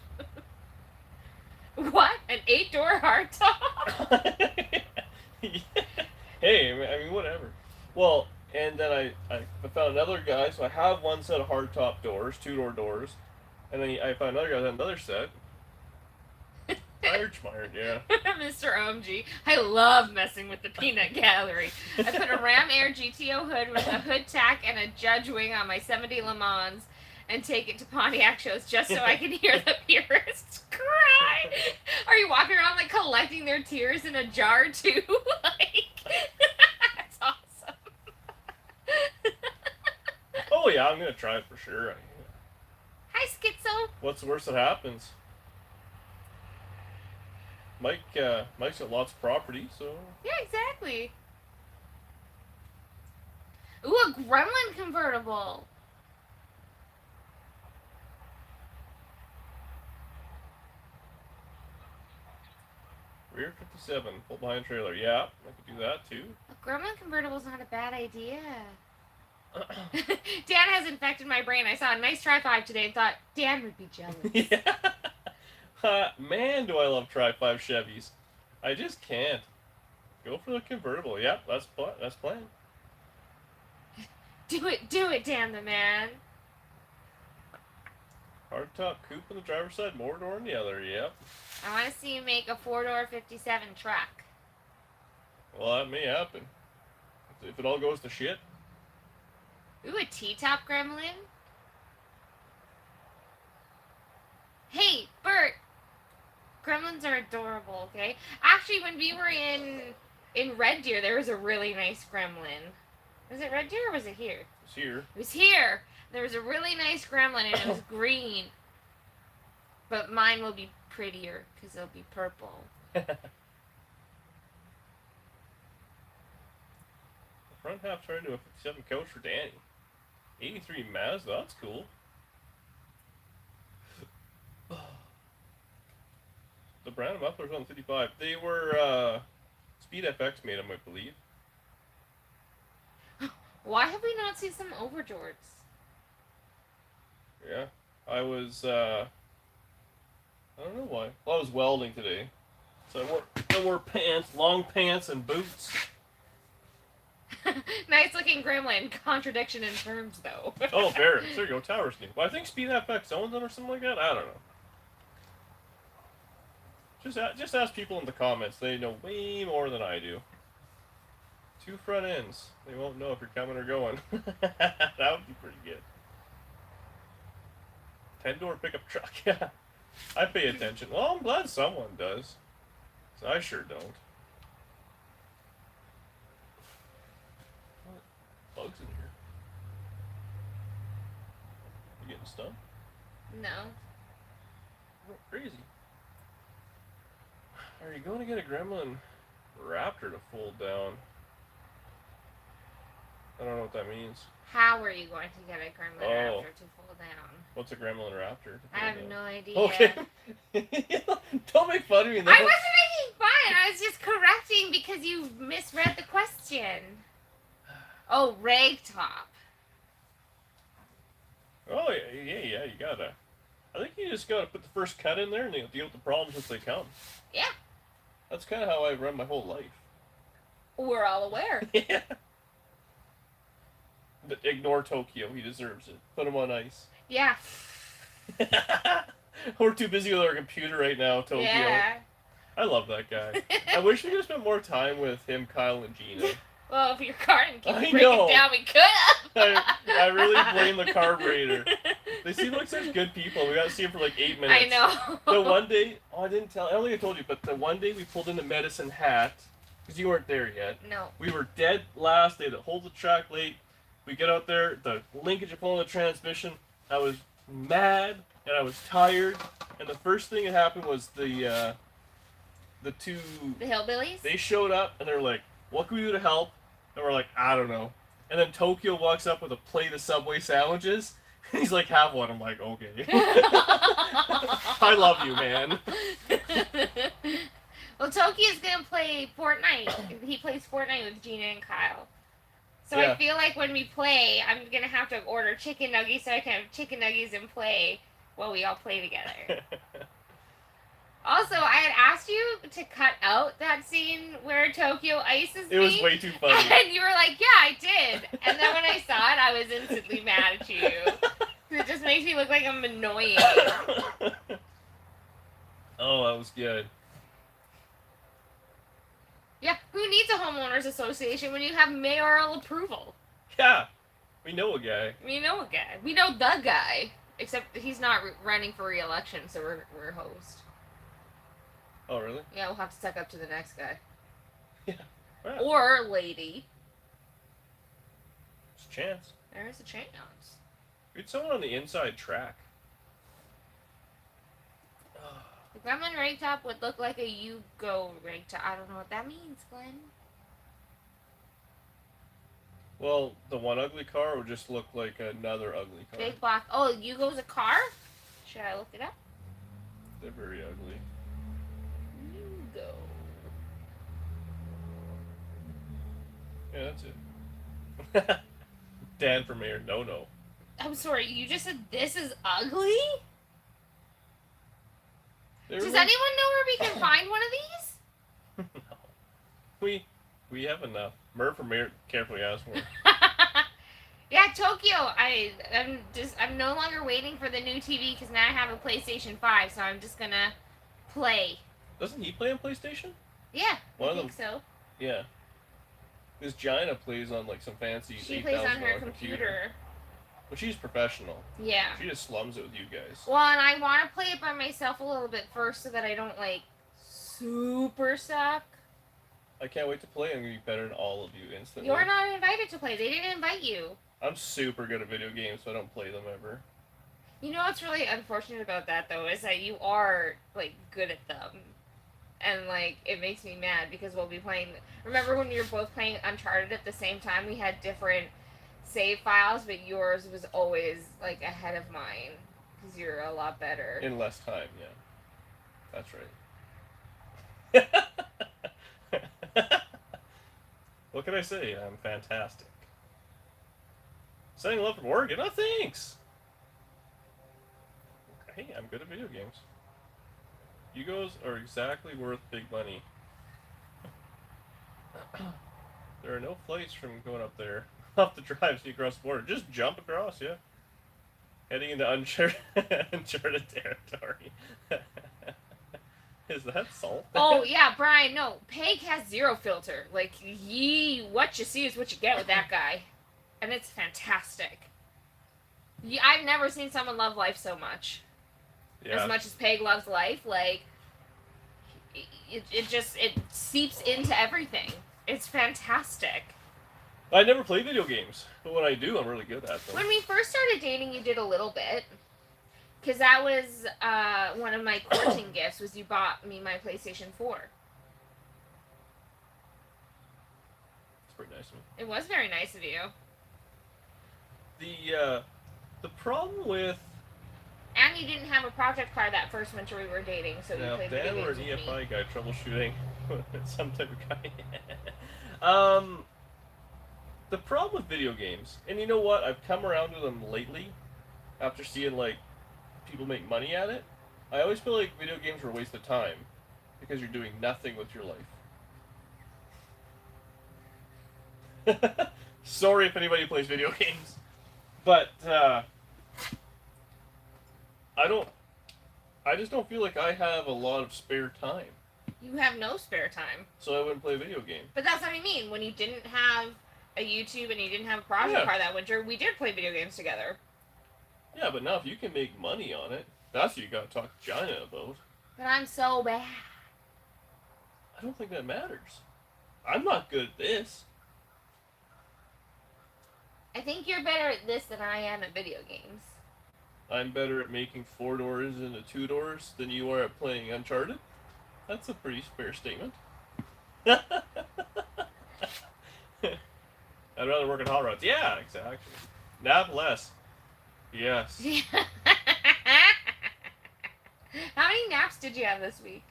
What? An 8-door hardtop? Hey, I mean, whatever. Well, and then I found another guy, so I have one set of hardtop doors, 2-door doors, and then I found another guy with another set. Tired schmired, yeah. Mr. OMG. I love messing with the peanut gallery. I put a Ram Air GTO hood with a hood tack and a Judge wing on my 70 Le Mans and take it to Pontiac shows just so I can hear the purists cry. Are you walking around like collecting their tears in a jar too? Like, that's awesome. Oh yeah, I'm gonna try it for sure. Hi, Schizo. What's the worst that happens? Mike's got lots of property, so. Yeah, exactly. Ooh, a Gremlin convertible. Rear 57, pull behind trailer. Yeah, I could do that too. A gremlin convertible's not a bad idea. Dan has infected my brain. I saw a nice Tri-5 today and thought Dan would be jealous. Yeah. Man, do I love Tri-5 Chevys. I just can't. Go for the convertible. Yep, that's planned. Do it, Dan the man. Hardtop coupe on the driver's side, more door on the other. Yep. I want to see you make a 4-door 57 truck. Well, that may happen. If it all goes to shit. Ooh, a T-top gremlin? Hey, Bert! Gremlins are adorable, okay? Actually, when we were in Red Deer, there was a really nice gremlin. Was it Red Deer or was it here? It's here. It was here! There was a really nice gremlin and it was green. But mine will be prettier because it'll be purple. The front half turned into a 57 coach for Danny. 83 Mazda, that's cool. The brand mufflers on the 55. They were Speed FX made them, I believe. Why have we not seen some overjords? Yeah. I was I don't know why. Well, I was welding today. So I wore pants, long pants and boots. Nice looking gremlin. Contradiction in terms, though. Oh, Barrett. There you go. Tower's new. Well, I think Speed FX owns them or something like that. I don't know. Just ask people in the comments. They know way more than I do. 2 front ends. They won't know if you're coming or going. That would be pretty good. 10-door pickup truck. Yeah. I pay attention. Well, I'm glad someone does. So I sure don't. What bugs in here? You getting stung? No. Oh, crazy. Are you going to get a gremlin raptor to fold down? I don't know what that means. How are you going to get a gremlin raptor to fall down? What's a gremlin raptor? I have no idea. Okay. Don't make fun of me. No. I wasn't making fun. I was just correcting because you misread the question. Oh, ragtop. Oh, yeah, you gotta. I think you just gotta put the first cut in there and you'll deal with the problems as they come. Yeah. That's kind of how I've run my whole life. We're all aware. Yeah. But ignore Tokyo. He deserves it. Put him on ice. Yeah. We're too busy with our computer right now, Tokyo. Yeah. I love that guy. I wish we could spend more time with him, Kyle, and Gina. Well, if your carton keeps I breaking know. down, we could have. I really blame the carburetor. They seem like such good people. We got to see them for like 8 minutes. I know. The one day, I don't think I told you, but the one day we pulled into Medicine Hat, because you weren't there yet. No. We were dead last. They had to hold the track late. We get out there, the linkage of pulling the transmission. I was mad and I was tired. And the first thing that happened was the two. The hillbillies? They showed up and they're like, "What can we do to help?" And we're like, "I don't know." And then Tokyo walks up with a plate of Subway sandwiches. And he's like, "Have one." I'm like, "Okay." I love you, man. Well, Tokyo's gonna play Fortnite. He plays Fortnite with Gina and Kyle. So Yeah. I feel like when we play, I'm gonna have to order chicken nuggets so I can have chicken nuggets and play while we all play together. Also, I had asked you to cut out that scene where Tokyo ices me. It was way too funny. And you were like, "Yeah, I did." And then when I saw it, I was instantly mad at you. It just makes me look like I'm annoying. Oh, that was good. Yeah, who needs a homeowners association when you have mayoral approval? Yeah, we know a guy. We know a guy. We know the guy. Except he's not running for re-election, so we're host. Oh, really? Yeah, we'll have to suck up to the next guy. Yeah. Right. Or lady. There's a chance. There is a chance. Get someone on the inside track. The gremlin ragtop would look like a Yugo ragtop. I don't know what that means, Glenn. Well, the one ugly car would just look like another ugly car. Big block. Oh, Yugo's a car? Should I look it up? They're very ugly. Yugo. Yeah, that's it. Dan for mayor, no. I'm sorry, you just said this is ugly? There Does was... anyone know where we can find one of these? No. We have enough. Mer for mayor, carefully ask for. Yeah, Tokyo. I'm no longer waiting for the new TV because now I have a PlayStation 5, so I'm just gonna play. Doesn't he play on PlayStation? Yeah, One I of think them. so. Yeah. This Gina plays on like some fancy She plays on her $8,000 computer. But she's professional. Yeah. She just slums it with you guys. Well, and I want to play it by myself a little bit first so that I don't like super suck. I can't wait to play. I'm gonna be better than all of you instantly. You're not invited to play. They didn't invite you. I'm super good at video games, so I don't play them ever. You know what's really unfortunate about that though is that you are like good at them. And like it makes me mad because we'll be playing. Remember when we were both playing Uncharted at the same time? We had different save files, but yours was always like ahead of mine because you're a lot better. In less time, yeah. That's right. What can I say? I'm fantastic. Sending love from Oregon? Oh, thanks! Hey, I'm good at video games. You guys are exactly worth big money. There are no flights from going up there. Off the drive, so you cross the border. Just jump across, yeah. Heading into uncharted territory. Is that salt? Oh yeah, Brian. No, Peg has zero filter. Like what you see is what you get with that guy, and it's fantastic. I've never seen someone love life so much. Yeah. As much as Peg loves life, like it seeps into everything. It's fantastic. I never play video games, but when I do, I'm really good at them. When we first started dating, you did a little bit. Because that was one of my courting gifts, was you bought me my PlayStation 4. It's pretty nice of me. It was very nice of you. The problem with... And you didn't have a project car that first winter we were dating, so you played video games with me. Dan or an EFI guy troubleshooting some type of guy. The problem with video games, and you know what, I've come around to them lately, after seeing, like, people make money at it. I always feel like video games are a waste of time, because you're doing nothing with your life. Sorry if anybody plays video games, but, I just don't feel like I have a lot of spare time. You have no spare time. So I wouldn't play a video game. But that's what I mean. When you didn't have a YouTube and you didn't have a project car that winter, we did play video games together. Yeah, but now if you can make money on it, that's what you gotta talk to China about. But I'm so bad. I don't think that matters. I'm not good at this. I think you're better at this than I am at video games. I'm better at making 4 doors into 2 doors than you are at playing Uncharted. That's a pretty fair statement. I'd rather work on hot rods. Yeah, exactly. Nap less. Yes. How many naps did you have this week?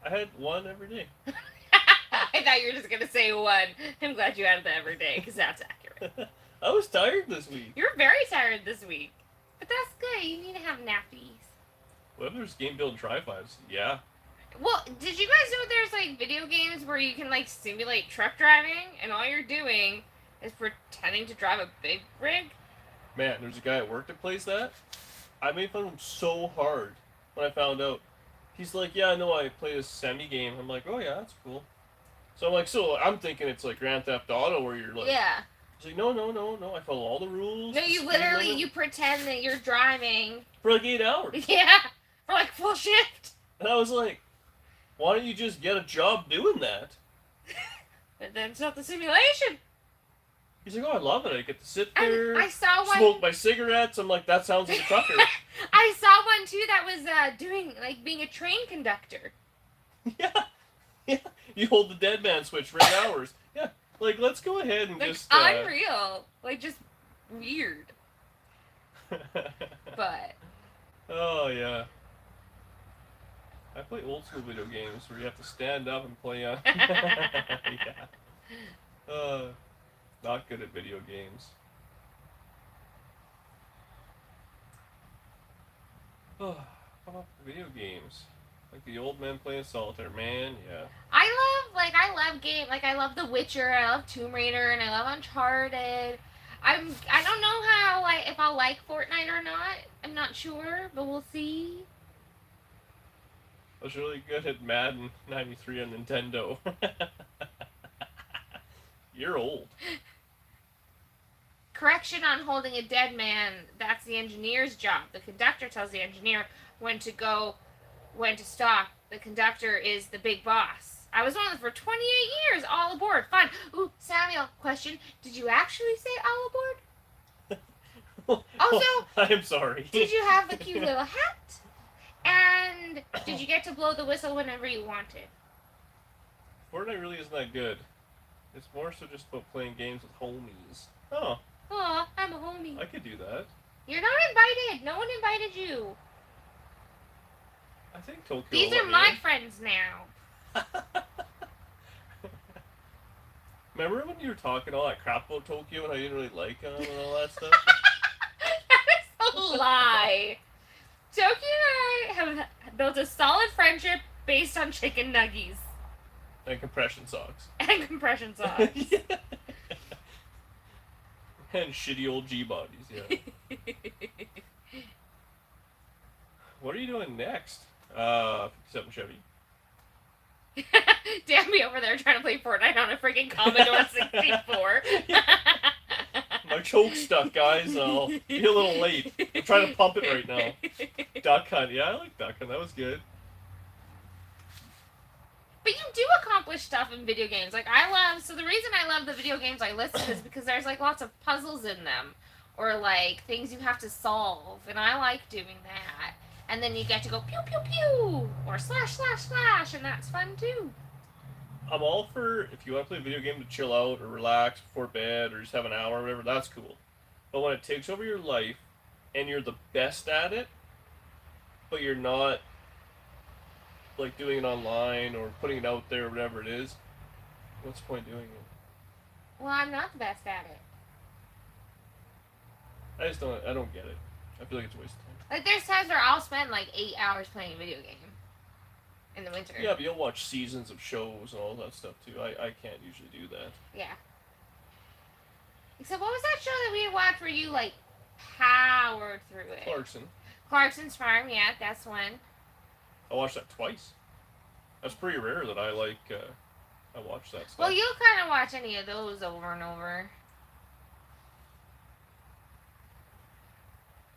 I had 1 every day. I thought you were just going to say 1. I'm glad you had that every day, because that's accurate. I was tired this week. You're very tired this week. But that's good. You need to have nappies. What if there's game build try-5s? Yeah. Well, did you guys know there's, like, video games where you can, like, simulate truck driving, and all you're doing is pretending to drive a big rig? Man, there's a guy at work that plays that. I made fun of him so hard when I found out. He's like, yeah, no, I play this semi-game. I'm like, oh, yeah, that's cool. So I'm like, I'm thinking it's like Grand Theft Auto where you're like... Yeah. He's like, no, I follow all the rules. No, you literally, you pretend that you're driving. For like 8 hours. Yeah, for like full shift. And I was like, why don't you just get a job doing that? But then it's not the simulation. He's like, oh, I love it. I get to sit there, I saw one... smoke my cigarettes. I'm like, that sounds like a trucker. I saw one, too, that was doing, like, being a train conductor. Yeah. You hold the dead man switch for 8 hours. Yeah. Like, let's go ahead and like, just... unreal. Like, just weird. But... Oh, yeah. I play old school video games where you have to stand up and play on... Yeah. Not good at video games. Oh, video games. Like the old men playing solitaire. Man, yeah. I love game, like I love The Witcher, I love Tomb Raider, and I love Uncharted. I don't know how, like, if I'll like Fortnite or not. I'm not sure, but we'll see. I was really good at Madden 93 on Nintendo. You're old. Correction on holding a dead man, that's the engineer's job. The conductor tells the engineer when to go, when to stop. The conductor is the big boss. I was on it for 28 years, all aboard. Fun. Ooh, Samuel, question. Did you actually say all aboard? Also, I'm sorry. Did you have the cute little hat? And did you get to blow the whistle whenever you wanted? Fortnite really isn't that good. It's more so just about playing games with homies. Oh. Aw, I'm a homie. I could do that. You're not invited. No one invited you. I think Tokyo. These are my friends now. Remember when you were talking all that crap about Tokyo and I didn't really like him and all that stuff? That is a lie. Tokyo and I have built a solid friendship based on chicken nuggies. And compression socks. And compression socks. Yeah. And shitty old G-bodies, yeah. What are you doing next? 57 Chevy. Danby over there trying to play Fortnite on a freaking Commodore 64. My choke's stuck, guys. I'll be a little late. I'm trying to pump it right now. Duck Hunt. Yeah, I like Duck Hunt. That was good. But you do accomplish stuff in video games. Like, so the reason I love the video games I listed is because there's, like, lots of puzzles in them. Or, like, things you have to solve. And I like doing that. And then you get to go pew, pew, pew! Or slash, slash, slash. And that's fun, too. I'm all for, if you want to play a video game to chill out or relax before bed or just have an hour or whatever, that's cool. But when it takes over your life and you're the best at it, but you're not, like, doing it online or putting it out there or whatever it is, what's the point doing it? Well, I'm not the best at it. I don't get it. I feel like it's a waste of time. Like, there's times where I'll spend, like, 8 hours playing a video game. In the winter. Yeah, but you'll watch seasons of shows and all that stuff, too. I can't usually do that. Yeah. Except, what was that show that we had watched where you, like, powered through it? Clarkson's Farm, yeah, that's one. I watched that twice. That's pretty rare that I watch that stuff. Well, you'll kind of watch any of those over and over.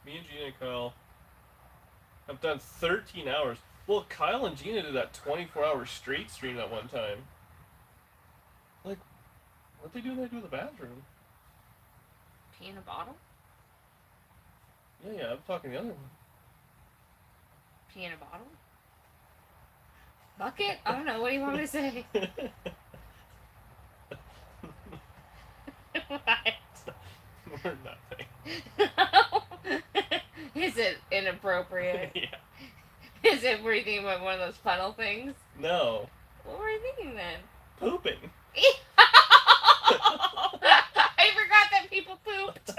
Me and Gina and Kyle have done 13 hours. Well, Kyle and Gina did that 24-hour straight stream that one time. Like, what they do when they do in the bathroom? Pee in a bottle? Yeah, I'm talking the other one. Pee in a bottle? Bucket? I don't know. What do you want me to say? What? Or nothing. Is it inappropriate? Yeah. Is it, were you thinking about one of those funnel things? No. What were you thinking then? Pooping. I forgot that people pooped.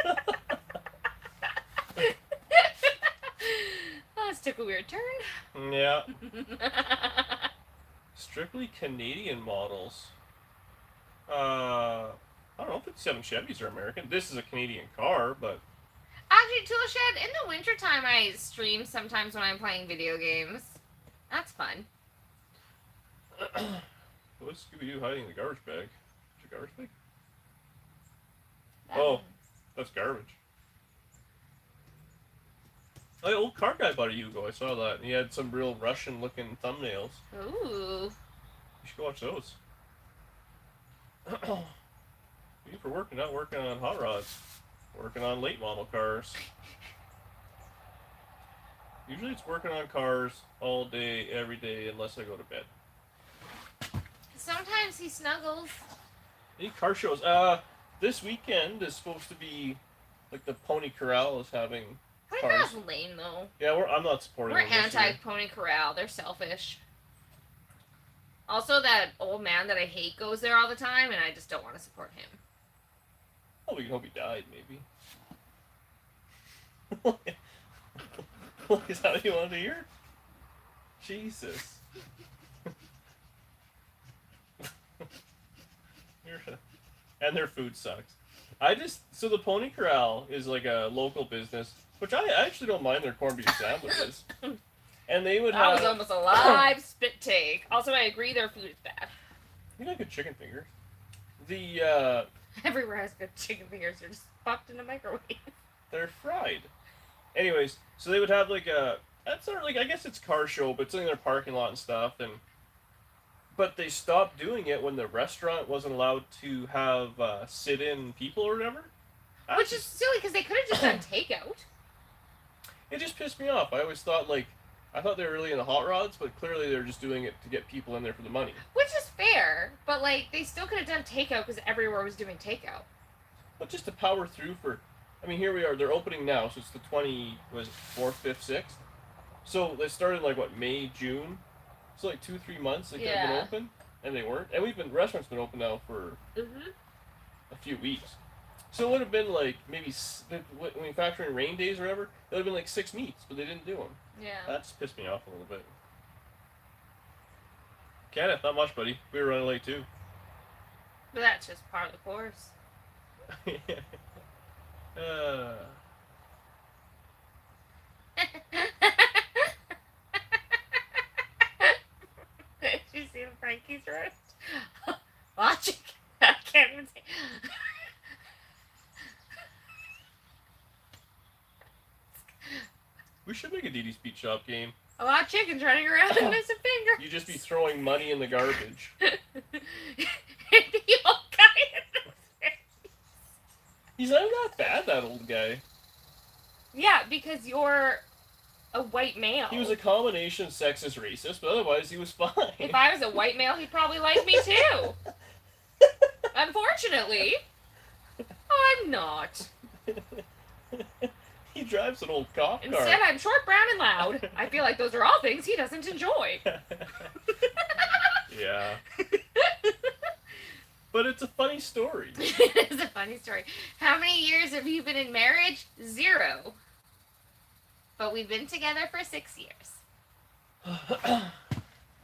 Oh, this took a weird turn. Yeah. Strictly Canadian models. I don't know, 57 Chevys are American. This is a Canadian car, but... Actually, Toolshed, in the wintertime I stream sometimes when I'm playing video games. That's fun. What's Scooby-Doo hiding in the garbage bag? Is it a garbage bag? That Oh, that's garbage. Oh, the old car guy bought a Yugo. I saw that. And he had some real Russian-looking thumbnails. Ooh. You should go watch those. You for working, not working on hot rods. Working on late model cars. Usually it's working on cars all day, every day, unless I go to bed. Sometimes he snuggles. Any car shows? This weekend is supposed to be, like, the Pony Corral is having We're cars. not lame, though. Yeah, I'm not supporting We're them this year. anti-Pony Corral. They're selfish. Also, that old man that I hate goes there all the time, and I just don't want to support him. Oh, we can hope he died, maybe. Is that what you wanted to hear? Jesus. And their food sucks. So the Pony Corral is like a local business, which I actually don't mind their corned beef sandwiches. And they would That have... was almost a live spit take. Also, I agree their food is bad. You like good chicken fingers. The, Everywhere has good chicken fingers. They're just popped in a microwave. They're fried. Anyways, so they would have like a... That's sort of like, I guess it's car show, but it's in their parking lot and stuff, but they stopped doing it when the restaurant wasn't allowed to have sit-in people or whatever. Which is silly, because they could have just done takeout. It just pissed me off. I always thought, I thought they were really into hot rods, but clearly they were just doing it to get people in there for the money. Which is fair, but, they still could have done takeout, because everywhere was doing takeout. But just to power through I mean, here we are. They're opening now, so it's the 4th, 5th, 6th. So they started, May, June. So 2-3 months they could have been open, and they weren't. And restaurant's been open now for a few weeks. So it would have been maybe when we factor in rain days or whatever, it would have been 6 meats, but they didn't do them. Yeah. That just pissed me off a little bit. Kenneth, not much, buddy. We were running late too. But that's just part of the course. Did you see the Frankie's roast? Watch it. I can't even say. We should make a DD's Beat Shop game. A lot of chickens running around and missing fingers. You just be throwing money in the garbage. The old guy in the face. He's not that bad, that old guy. Yeah, because you're a white male. He was a combination sexist racist, but otherwise he was fine. If I was a white male, he'd probably like me too. Unfortunately, I'm not. He drives an old cop car. Instead, I'm short, brown, and loud. I feel like those are all things he doesn't enjoy. Yeah. But it's a funny story. It is a funny story. How many years have you been in marriage? 0. But we've been together for 6 years.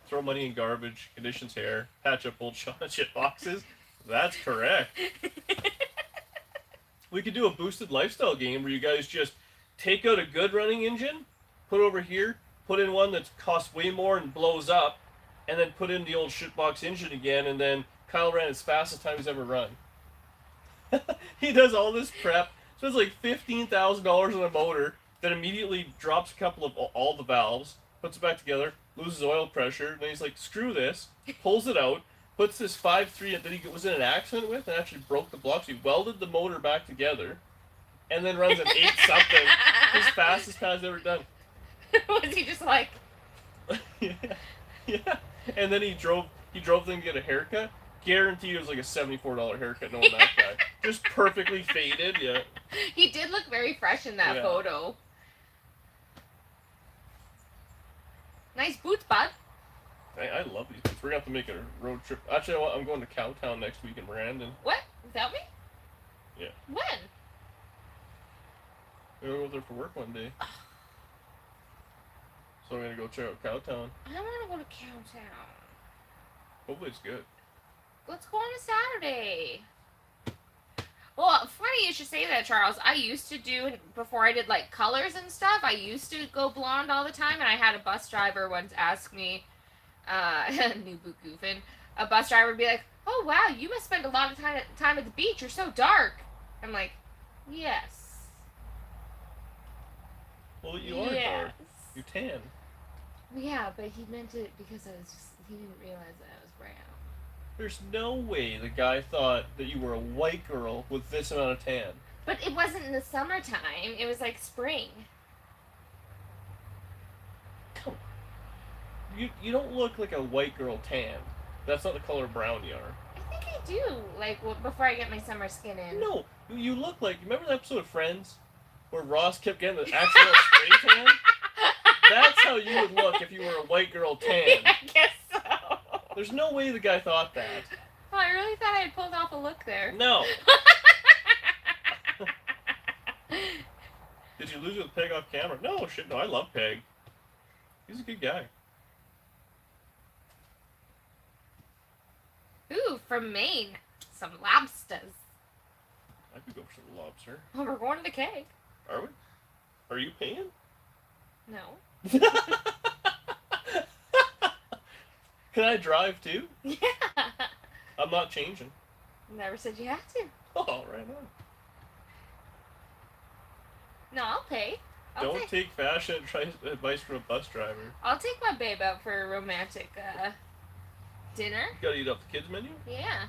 Throw money in garbage, conditions hair, patch up old shit boxes. That's correct. We could do a boosted lifestyle game where you guys just take out a good running engine, put over here, put in one that costs way more and blows up, and then put in the old shitbox engine again, and then Kyle ran as fast as time he's ever run. He does all this prep, spends $15,000 on a motor, then immediately drops a couple of all the valves, puts it back together, loses oil pressure, then he's like, screw this, pulls it out, puts this 5.3 that he was in an accident with and actually broke the blocks. He welded the motor back together and then runs an 8 something, his fastest pass ever done. Was he just like... Yeah. And then he drove them to get a haircut. Guaranteed it was like a $74 haircut, knowing that guy. Just perfectly faded, yeah. He did look very fresh in that photo. Nice boots, bud. I love these boots. We're going to have to make a road trip. Actually, I'm going to Cowtown next week in Brandon. What? Without me? Yeah. When? We're going to go there for work one day. So I'm going to go check out Cowtown. I don't want to go to Cowtown. Hopefully it's good. Let's go on a Saturday. Well, funny you should say that, Charles. I used to do, before I did colors and stuff, I used to go blonde all the time, and I had a bus driver once ask me, new boot goofing, a bus driver would be like, oh wow, you must spend a lot of time at the beach, you're so dark. I'm like, yes. Well, you are dark. You tan. Yeah, but he meant it because he didn't realize that I was brown. There's no way the guy thought that you were a white girl with this amount of tan. But it wasn't in the summertime. It was spring. Come on. You don't look like a white girl tan. That's not the color brown you are. I think I do. Before I get my summer skin in. No, you look like... Remember that episode of Friends? Where Ross kept getting the accidental spray tan? That's how you would look if you were a white girl tan. Yeah, I guess so. There's no way the guy thought that. Oh, I really thought I had pulled off a look there. No. Did you lose it with Peg off camera? No, shit, no, I love Peg. He's a good guy. Ooh, from Maine. Some lobsters. I could go for some lobster. Oh, we're going to the keg. Are we? Are you paying? No. Can I drive too? Yeah. I'm not changing. Never said you have to. Oh, right on. No, I'll pay. Don't take fashion advice from a bus driver. I'll take my babe out for a romantic dinner. You gotta eat off the kids' menu? Yeah.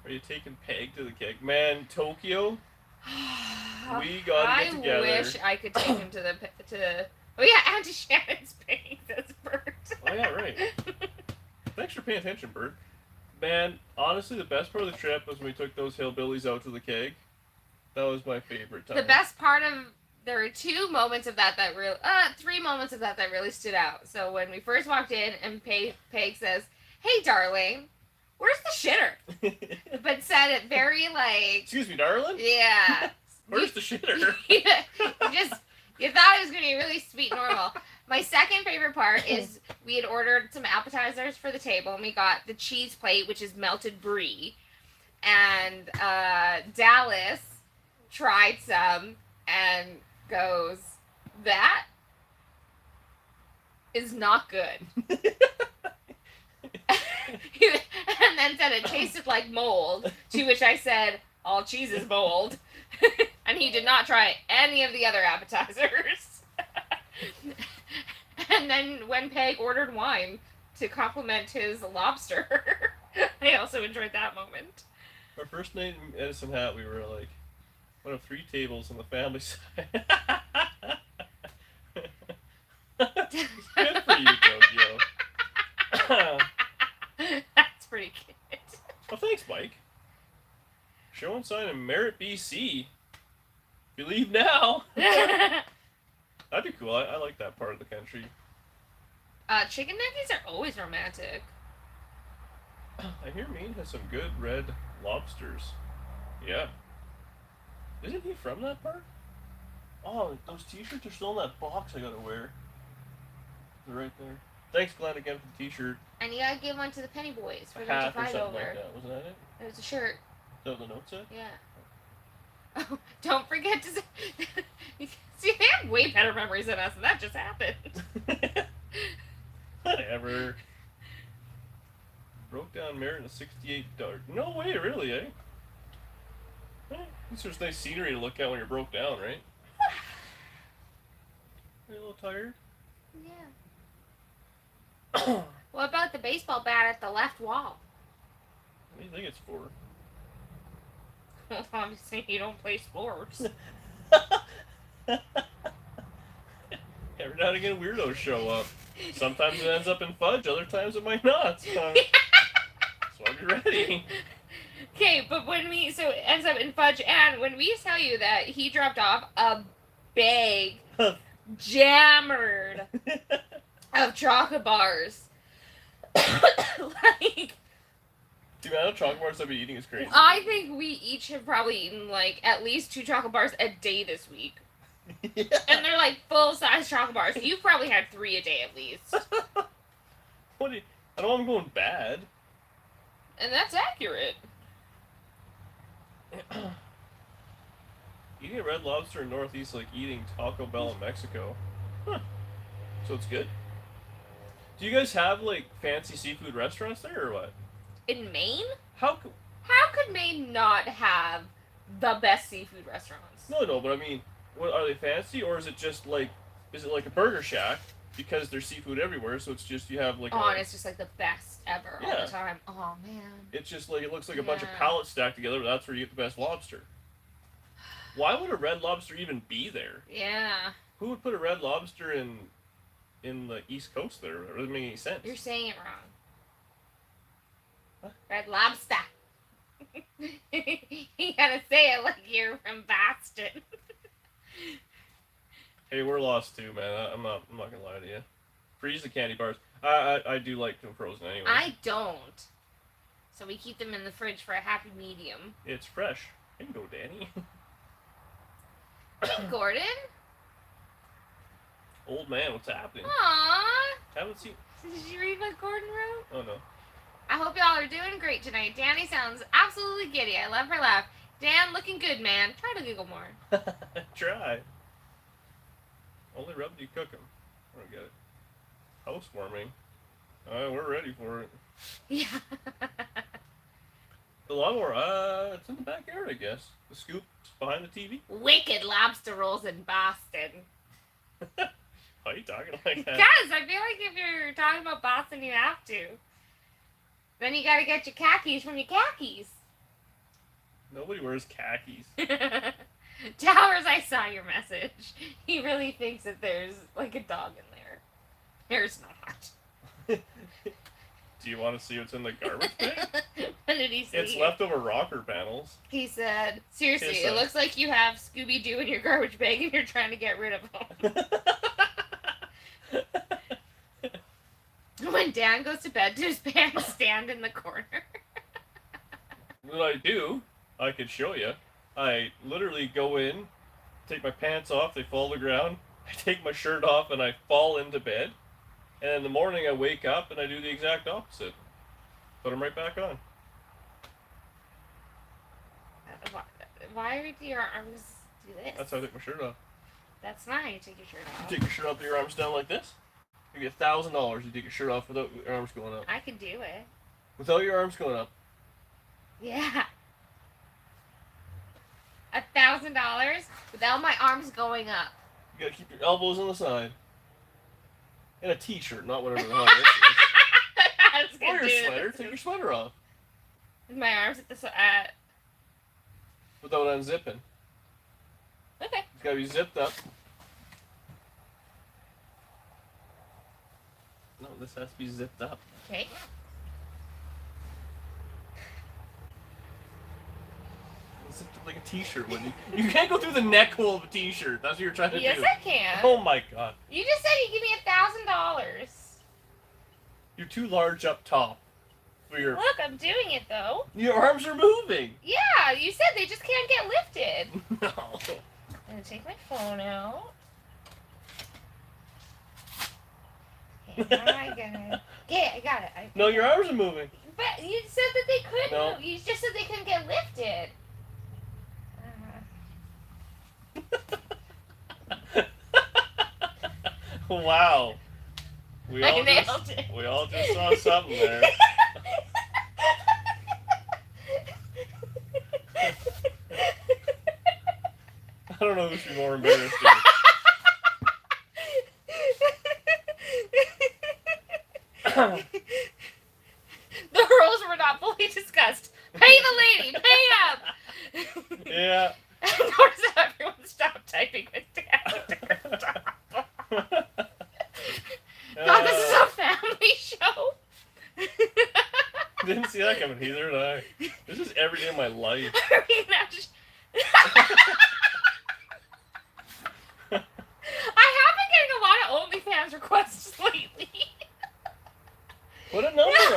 Are you taking Peg to the keg? Man, Tokyo, we gotta get together. I wish I could take him to. Oh yeah, Auntie Shannon's paying this bird. Oh yeah, right. Thanks for paying attention, Bert. Man, honestly, the best part of the trip was when we took those hillbillies out to the keg. That was my favorite time. The best part of there were three moments of that really stood out. So when we first walked in and Peg says, "Hey, darling, where's the shitter?" But said it very like. Excuse me, darling. Yeah. Where's the shitter? You thought it was gonna be really sweet and normal. My second favorite part is we had ordered some appetizers for the table, and we got the cheese plate, which is melted brie, and Dallas tried some and goes, "That is not good." And then said it tasted like mold, to which I said, "All cheese is mold." And he did not try any of the other appetizers. And then when Peg ordered wine to compliment his lobster, I also enjoyed that moment. Our first night in Edison Hat, we were like one of 3 tables on the family side. Good for you, Tokyo. That's pretty good. Well, thanks, Mike. Showing sign in Merritt, BC. You leave now. That'd be cool. I like that part of the country. Chicken nuggets are always romantic. I hear Maine has some good red lobsters. Yeah. Isn't he from that part? Oh, those t-shirts are still in that box I gotta wear. They're right there. Thanks, Glenn, again for the t-shirt. And you gotta give one to the Penny Boys for them to Hat or fight something over. like that. Wasn't that it? It was a shirt. Is that what the note said? Yeah. Oh, don't forget to say... See, they have way better memories than us, and that just happened. Whatever. Broke down Merritt in a 68 Dart. No way, really, eh? It's just nice scenery to look at when you're broke down, right? Are you a little tired? Yeah. What about the baseball bat at the left wall? What do you think it's for? Well, obviously you don't play sports. Every now and again, weirdos show up. Sometimes it ends up in fudge, other times it might not. So I'll be ready. Okay, but so it ends up in fudge, and when we tell you that he dropped off a bag jammered of chocolate bars, like... The amount of chocolate bars I've been eating is crazy. I think we each have probably eaten, like, at least 2 chocolate bars a day this week. Yeah. And they're, like, full-size chocolate bars. You've probably had 3 a day at least. I don't want them going bad. And that's accurate. Eating a Red Lobster in Northeast like eating Taco Bell in Mexico. Huh. So it's good? Do you guys have, like, fancy seafood restaurants there, or what? In Maine? How could Maine not have the best seafood restaurants? No, but I mean, what are they fancy, or is it just like, is it like a Burger Shack because there's seafood everywhere? So it's just you have like. Oh, and it's just like the best ever all the time. Oh man. It's just like it looks like a bunch of pallets stacked together. But that's where you get the best lobster. Why would a Red Lobster even be there? Yeah. Who would put a Red Lobster in the East Coast there? It doesn't make any sense. You're saying it wrong. Huh? Red Lobster. You gotta say it like you're from Boston. Hey, we're lost too, man. I'm not gonna lie to you. Freeze the candy bars. I do like them frozen anyway. I don't. So we keep them in the fridge for a happy medium. It's fresh. Here you go, Danny. Hey, Gordon. Old man, what's happening? Aww. Haven't seen. Did you read what Gordon wrote? Oh no. I hope y'all are doing great tonight. Danny sounds absolutely giddy. I love her laugh. Dan, looking good, man. Try to giggle more. Try. Only rub you cook them. I don't get it. Housewarming. We're ready for it. Yeah. The lawnmower, it's in the backyard, I guess. The scoop's behind the TV. Wicked lobster rolls in Boston. Why are you talking like that? Because I feel like if you're talking about Boston, you have to. Then you gotta get your khakis from your khakis. Nobody wears khakis. Towers, I saw your message. He really thinks that there's like a dog in there. There's not. Do you want to see what's in the garbage bag? What did he say? It's leftover rocker panels. He said, seriously, His, it looks like you have Scooby-Doo in your garbage bag and you're trying to get rid of them. When Dan goes to bed, does pants stand in the corner? What I do, I could show you. I literally go in, take my pants off, they fall to the ground. I take my shirt off and I fall into bed. And in the morning I wake up and I do the exact opposite. Put them right back on. Why do your arms do this? That's how I take my shirt off. That's not how you take your shirt off. You take your shirt off with your arms down like this. You get $1,000. You take your shirt off without your arms going up. I can do it. Without your arms going up. Yeah. $1,000 without my arms going up. You gotta keep your elbows on the side. And a t-shirt, not whatever the hell this I was is. gonna Or your do sweater. this. Take your sweater off. With my arms at the Without unzipping. okay. It's gotta be zipped up. No, this has to be zipped up. Okay. Zipped up like a t-shirt, wouldn't you? You can't go through the neck hole of a t-shirt. That's what you're trying to Yes, do. I can. Oh my god. You just said you give me $1,000. You're too large up top. For your Look, I'm doing it though. Your arms are moving. Yeah, you said they just can't get lifted. No. I'm gonna take my phone out. Okay, now I got it. Yeah, I got it. No, your arms are moving. But you said that they couldn't. No. You just said they couldn't get lifted. Wow. We I all nailed just, it. We all just saw something there. I don't know who should be more embarrassed here. The rules were not fully discussed. Pay the lady. Pay up. Yeah. Notice how everyone stopped typing with Dan. God, this is a family show. Didn't see that coming either, did I? This is every day of my life. I mean, I have been getting a lot of OnlyFans requests lately. Put a number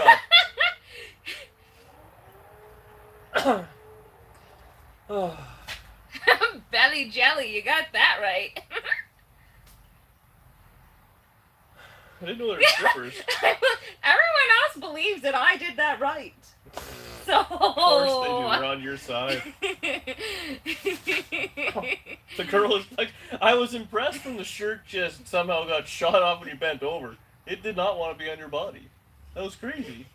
up. Oh. Belly jelly, you got that right. I didn't know there were strippers. Everyone else believes that I did that right. So. Of course they do. We're on your side. The girl is like, I was impressed when the shirt just somehow got shot off when you bent over. It did not want to be on your body. That was crazy.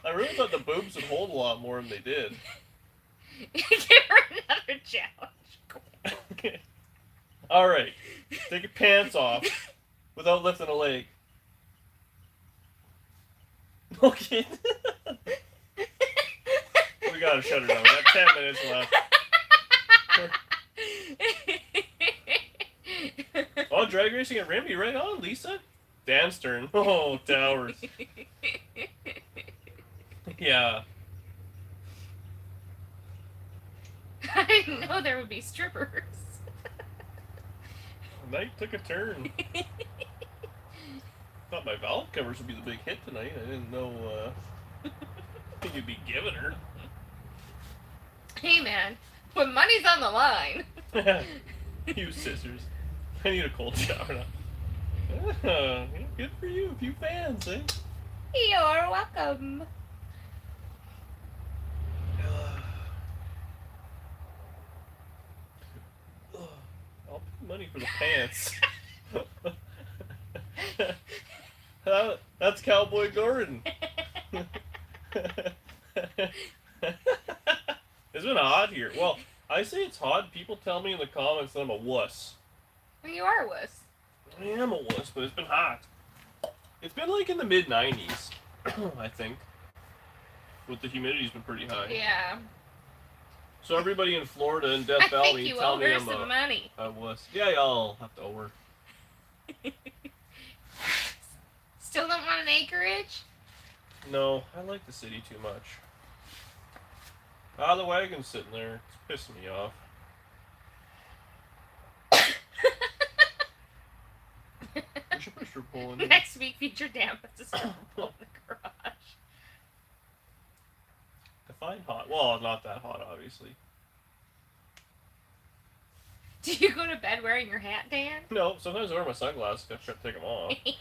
I really thought the boobs would hold a lot more than they did. Give her another challenge. Okay. Alright. Take your pants off without lifting a leg. Okay. We gotta shut her down. We got 10 minutes left. Oh, drag racing at Rimby, right on, Lisa. Dan's turn. Oh, Towers. Yeah. I didn't know there would be strippers. The night took a turn. Thought my valve covers would be the big hit tonight. I didn't know. You'd be giving her. Hey, man, when money's on the line. Use scissors. I need a cold shower now. Good for you, a few fans, eh? You're welcome. I'll pay money for the pants. That's Cowboy Gordon. It's been hot here. Well, I say it's hot. People tell me in the comments that I'm a wuss. Well, you are a wuss. I am a wuss, but it's been hot. It's been like in the mid 90s, I think. But the humidity's been pretty high. Yeah. So everybody in Florida and Death I Valley think you tell owe me her I'm some money. a wuss. Yeah, I'll have to owe her. Still don't want an acreage? No, I like the city too much. Ah, the wagon's sitting there. It's pissing me off. We should push her pull in here. Next week, feature damp at the swimming pool in the garage. Define hot. Well, not that hot, obviously. Do you go to bed wearing your hat, Dan? No, sometimes I wear my sunglasses. I try to take them off. Yeah.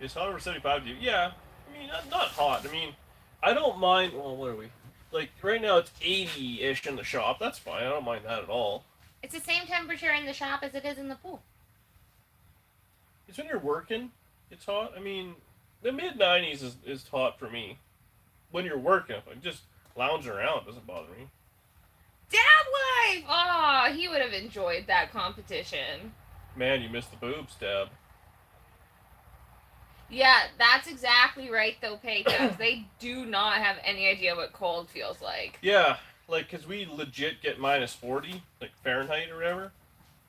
It's hot over 75 to you. Yeah. I mean, not hot. I mean, I don't mind. Well, what are we? Like, right now it's 80-ish in the shop. That's fine. I don't mind that at all. It's the same temperature in the shop as it is in the pool. It's when you're working, it's hot. I mean, the mid-90s is hot for me. When you're working, if I just lounging around, it doesn't bother me. Dab Life! Oh, he would have enjoyed that competition. Man, you missed the boobs, Deb. Yeah, that's exactly right, though, Paycubs. They do not have any idea what cold feels like. Yeah, like, because we legit get minus 40, like Fahrenheit or whatever,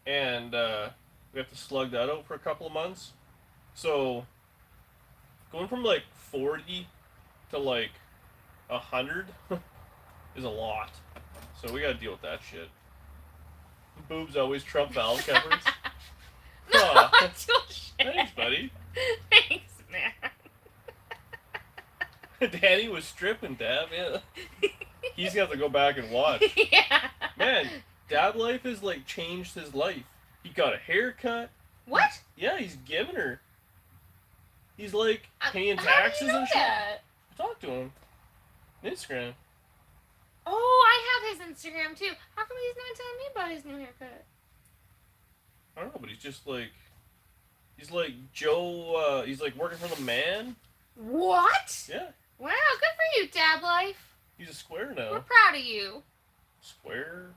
and we have to slug that out for a couple of months. So, going from, like, 40 to, like, 100 is a lot. So we gotta deal with that shit. Boobs always trump valve covers. No, Aw. it's your shit. Thanks, buddy. Thanks, man. Danny was stripping, Dab, yeah. He's gonna have to go back and watch. Yeah. Man, Dab Life has, like, changed his life. He got a haircut. What? Yeah, he's giving her. He's, like, paying How do taxes you know and shit. that? Talk to him. Instagram. Oh, I have his Instagram too. How come he's not telling me about his new haircut? I don't know, but he's just, like... He's like Joe, he's like working for the man. What? Yeah. Wow, good for you, Dab Life. He's a square now. We're proud of you. Square?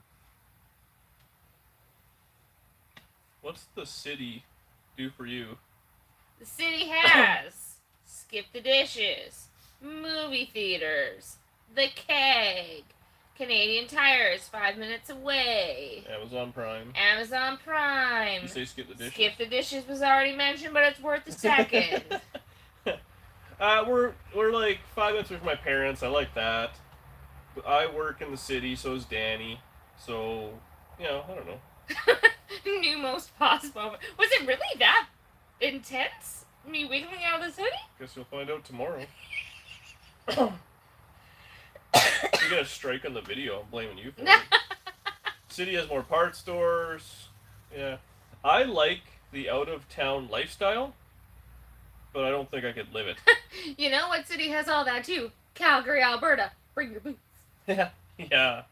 What's the city do for you? The city has Skip the Dishes, movie theaters, The Keg, Canadian Tires 5 minutes away, Amazon Prime. Amazon Prime. You say skip the dishes? Skip the Dishes was already mentioned, but it's worth a second. We're like 5 minutes away from my parents. I like that. I work in the city, so is Danny. So, you know, I don't know. New most possible. Was it really that intense? Me wiggling out of this hoodie? Guess you'll find out tomorrow. You got a strike on the video. I'm blaming you for it. City has more parts stores. Yeah. I like the out-of-town lifestyle, but I don't think I could live it. You know what city has all that too? Calgary, Alberta. Bring your boots. Yeah. Yeah.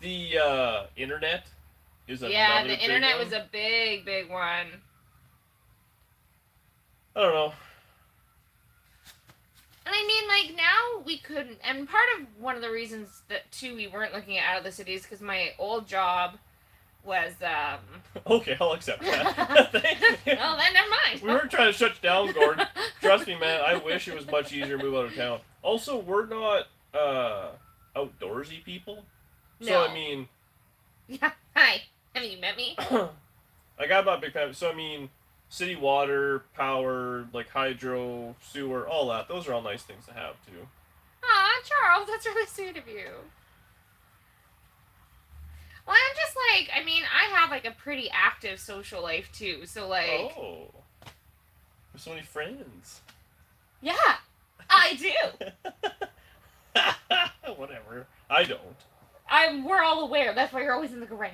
The internet is another Yeah, the big internet one. was a big, big one. I don't know. And I mean, like, now we couldn't, and part of one of the reasons that, too, we weren't looking at out of the cities, because my old job was, Okay, I'll accept that. well, then never mind. We weren't trying to shut you down, Gordon. Trust me, man, I wish it was much easier to move out of town. Also, we're not, outdoorsy people. So, No. I mean... Yeah, hi. Have you met me? like, I'm not a big fan. So, I mean, city water, power, like hydro, sewer, all that. Those are all nice things to have, too. Aw, Charles, that's really sweet of you. Well, I'm just like, I mean, I have like a pretty active social life too, so like... Oh. There's so many friends. Yeah! I do. Whatever. I don't. We're all aware. That's why you're always in the garage.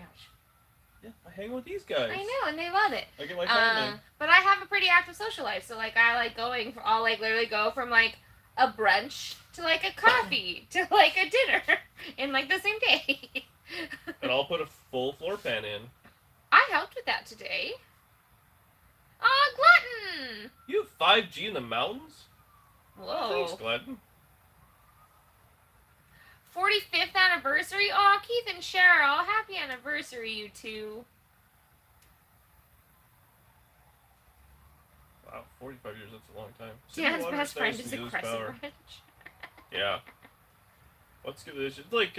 Yeah, I hang with these guys. I know, and they love it. I get my time in. But I have a pretty active social life, so like I like going. I'll like literally go from like a brunch to like a coffee to like a dinner in like the same day. And I'll put a full floor pan in. I helped with that today. Aw, Glutton! You have 5G in the mountains? Whoa. Thanks, Glutton. 45th anniversary? Aw, Keith and Cheryl, happy anniversary, you two. Wow, 45 years, that's a long time. Dan's best friend is a crescent wrench. Yeah. Let's give this. It's like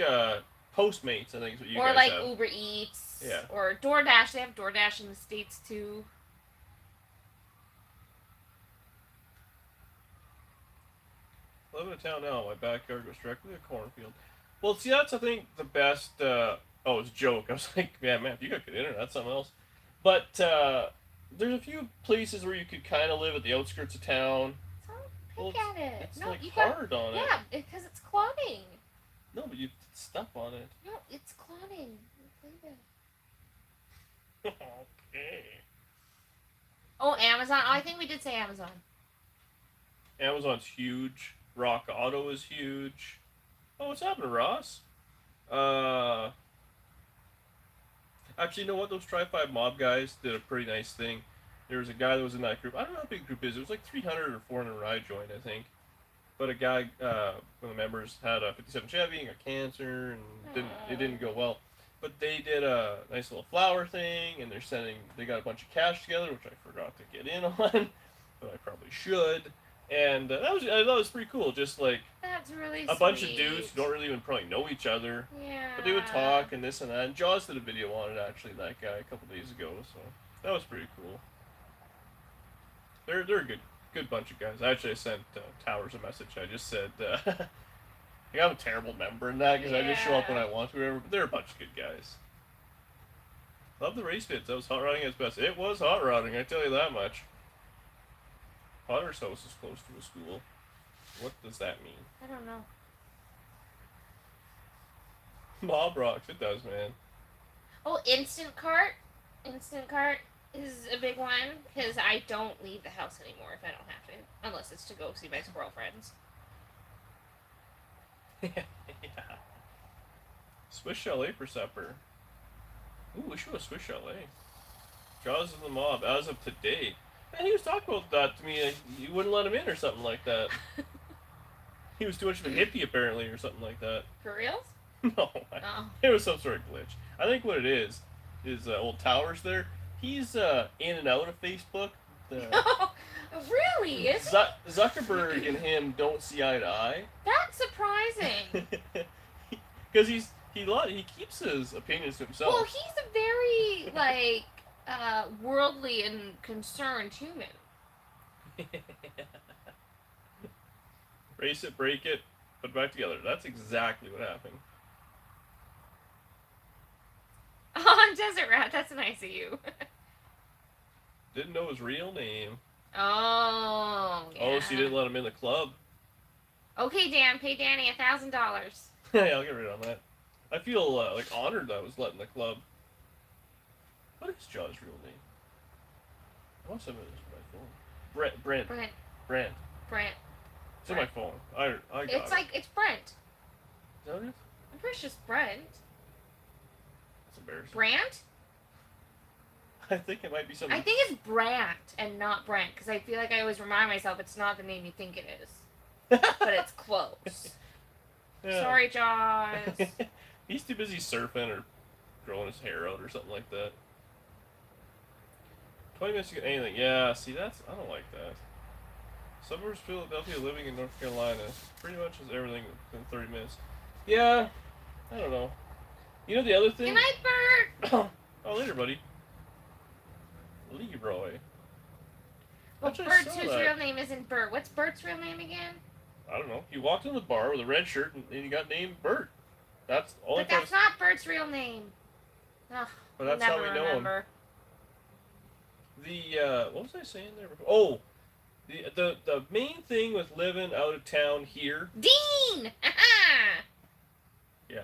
Postmates, I think is what you or guys like have. Uber Eats. Yeah. Or DoorDash. They have DoorDash in the States too. Living in town now, my backyard goes directly to the cornfield. Well, see, that's I think the best. Oh, it's a joke. I was like, yeah, man, if you got good internet, that's something else. But there's a few places where you could kind of live at the outskirts of town. So pick at it. It's No, like you hard on it. Yeah, because it's clogging. No, but you step on it. No, it's clogging. Leave it. Okay. Oh, Amazon. Oh, I think we did say Amazon. Amazon's huge. Rock Auto is huge. Oh, what's happening, Ross? Actually, you know what? Those Tri-5 Mob guys did a pretty nice thing. There was a guy that was in that group. I don't know how big the group is. It was like 300 or 400 when I joined, I think. But a guy, one of the members, had a 57 Chevy and got cancer, and it didn't go well. But they did a nice little flower thing, and they got a bunch of cash together, which I forgot to get in on, but I probably should. And I thought it was pretty cool. Just like That's really a bunch of dudes who don't really even probably know each other, Yeah. but they would talk and this and that. And Jaws did a video on it actually. That guy a couple days ago, so that was pretty cool. They're a good bunch of guys. Actually, I sent Towers a message. I just said, like, I'm a terrible member in that because I just show up when I want to, whatever. But they're a bunch of good guys. Love the race bits. That was hot rodding at its best. It was hot rodding, I tell you that much. Potter's house is close to a school. What does that mean? I don't know. Mob rocks. It does, man. Oh, Instant Cart. Instant Cart is a big one because I don't leave the house anymore if I don't have to, unless it's to go see my squirrel friends. Yeah. Swiss chalet for supper. Ooh, we should have Swiss chalet. Jaws of the Mob as of today. Man, he was talking about that to me. You wouldn't let him in or something like that. He was too much of a hippie apparently, or something like that. For reals? No, Oh. it was some sort of glitch. I think what it is old Towers there. He's in and out of Facebook. Really? Is Zuckerberg and him don't see eye to eye. That's surprising. Because he keeps his opinions to himself. Well, he's a very like worldly and concerned human. Race it, break it, put it back together. That's exactly what happened. Oh, Desert Rat, that's nice of you. Didn't know his real name. Oh, yeah. Oh, so you didn't let him in the club? Okay, Dan, pay Danny $1,000. Yeah, I'll get rid on that. I feel like honored that I was let in the club. What is Jaw's real name? I want some of this on my phone. Brent. Brent. It's in my phone. I got it. It's Brent. Is that what it is? I'm pretty sure it's Brent. That's embarrassing. Brant? I think it might be something. I think it's Brant and not Brent because I feel like I always remind myself it's not the name you think it is. But it's close. Yeah. Sorry, Jaws. He's too busy surfing or growing his hair out or something like that. 20 minutes to get anything. Yeah, see, I don't like that. Suburbs of Philadelphia, living in North Carolina. Pretty much is everything within 30 minutes. Yeah, I don't know. You know the other thing? Good night, Bert. Oh, later, buddy. Leroy. Well, Actually, I Bert's saw whose that. real name isn't Bert. What's Bert's real name again? I don't know. He walked in the bar with a red shirt and he got named Bert. That's all But that's not Bert's real name. Ugh, But that's never how we know him. remember. The what was I saying there before? Oh, The main thing with living out of town here, Dean! yeah,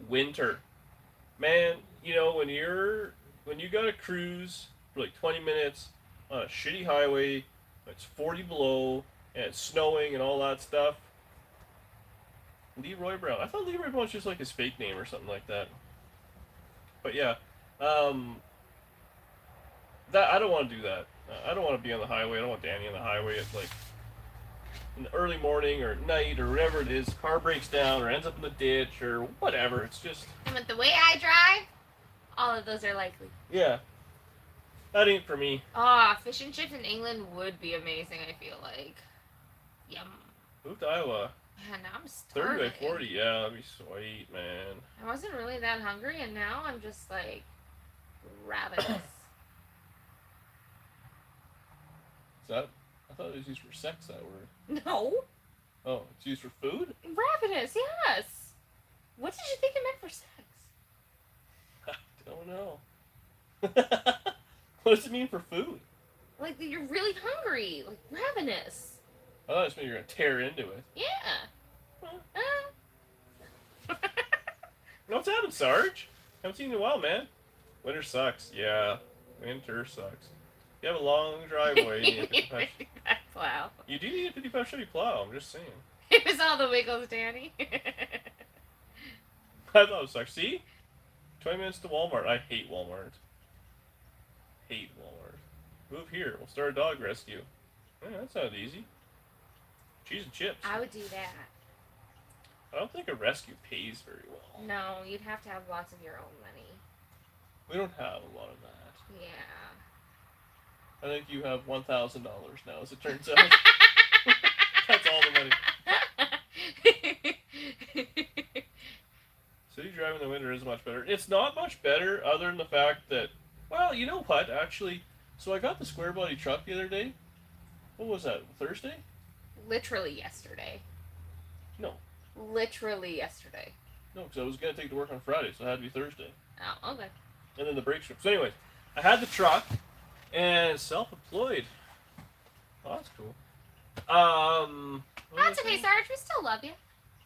winter. Man, when you gotta cruise for like 20 minutes on a shitty highway, it's 40 below, and it's snowing and all that stuff. Leroy Brown. I thought Leroy Brown was just like his fake name or something like that. But yeah, um, that I don't want to do that. I don't want to be on the highway. I don't want Danny on the highway at like in the early morning or night or whatever it is. Car breaks down or ends up in the ditch or whatever. It's just And with the way I drive, all of those are likely. yeah, that ain't for me. Ah, fish and chips in England would be amazing, I feel like. Yum. Move to Iowa. Man, now I'm 30 starving. by 40. Yeah, that'd be sweet, man. I wasn't really that hungry, and now I'm just like ravenous. Is that? I thought it was used for sex. That word. No, Oh, it's used for food. ravenous. Yes. What did you think it meant for sex? I don't know. What does it mean for food? Like that you're really hungry, like ravenous. I thought it just meant you're gonna tear into it. Yeah. What's happened, Sarge? Haven't seen you in a while, man. Winter sucks. Yeah, winter sucks. You have a long driveway. You, need a 55 Plow. you do need a 55 Chevy plow. I'm just saying. It was all the wiggles, Danny. I thought it sucked. See, 20 minutes to Walmart. I hate Walmart. Hate Walmart. Move here. We'll start a dog rescue. Yeah, that sounded easy. Cheese and chips. I would do that. I don't think a rescue pays very well. No, you'd have to have lots of your own money. We don't have a lot of that. Yeah. I think you have $1,000 now, as it turns out. That's all the money. City driving in the winter is much better. It's not much better, other than the fact that, well, you know what, actually. So I got the square body truck the other day. What was that, Thursday? Literally yesterday. No. Literally yesterday. No, because I was going to take it to work on Friday, so it had to be Thursday. Oh, okay. And then the brake strips. So anyways, I had the truck, and it's self-employed. Oh, that's cool. That's okay, Sarge. We still love you.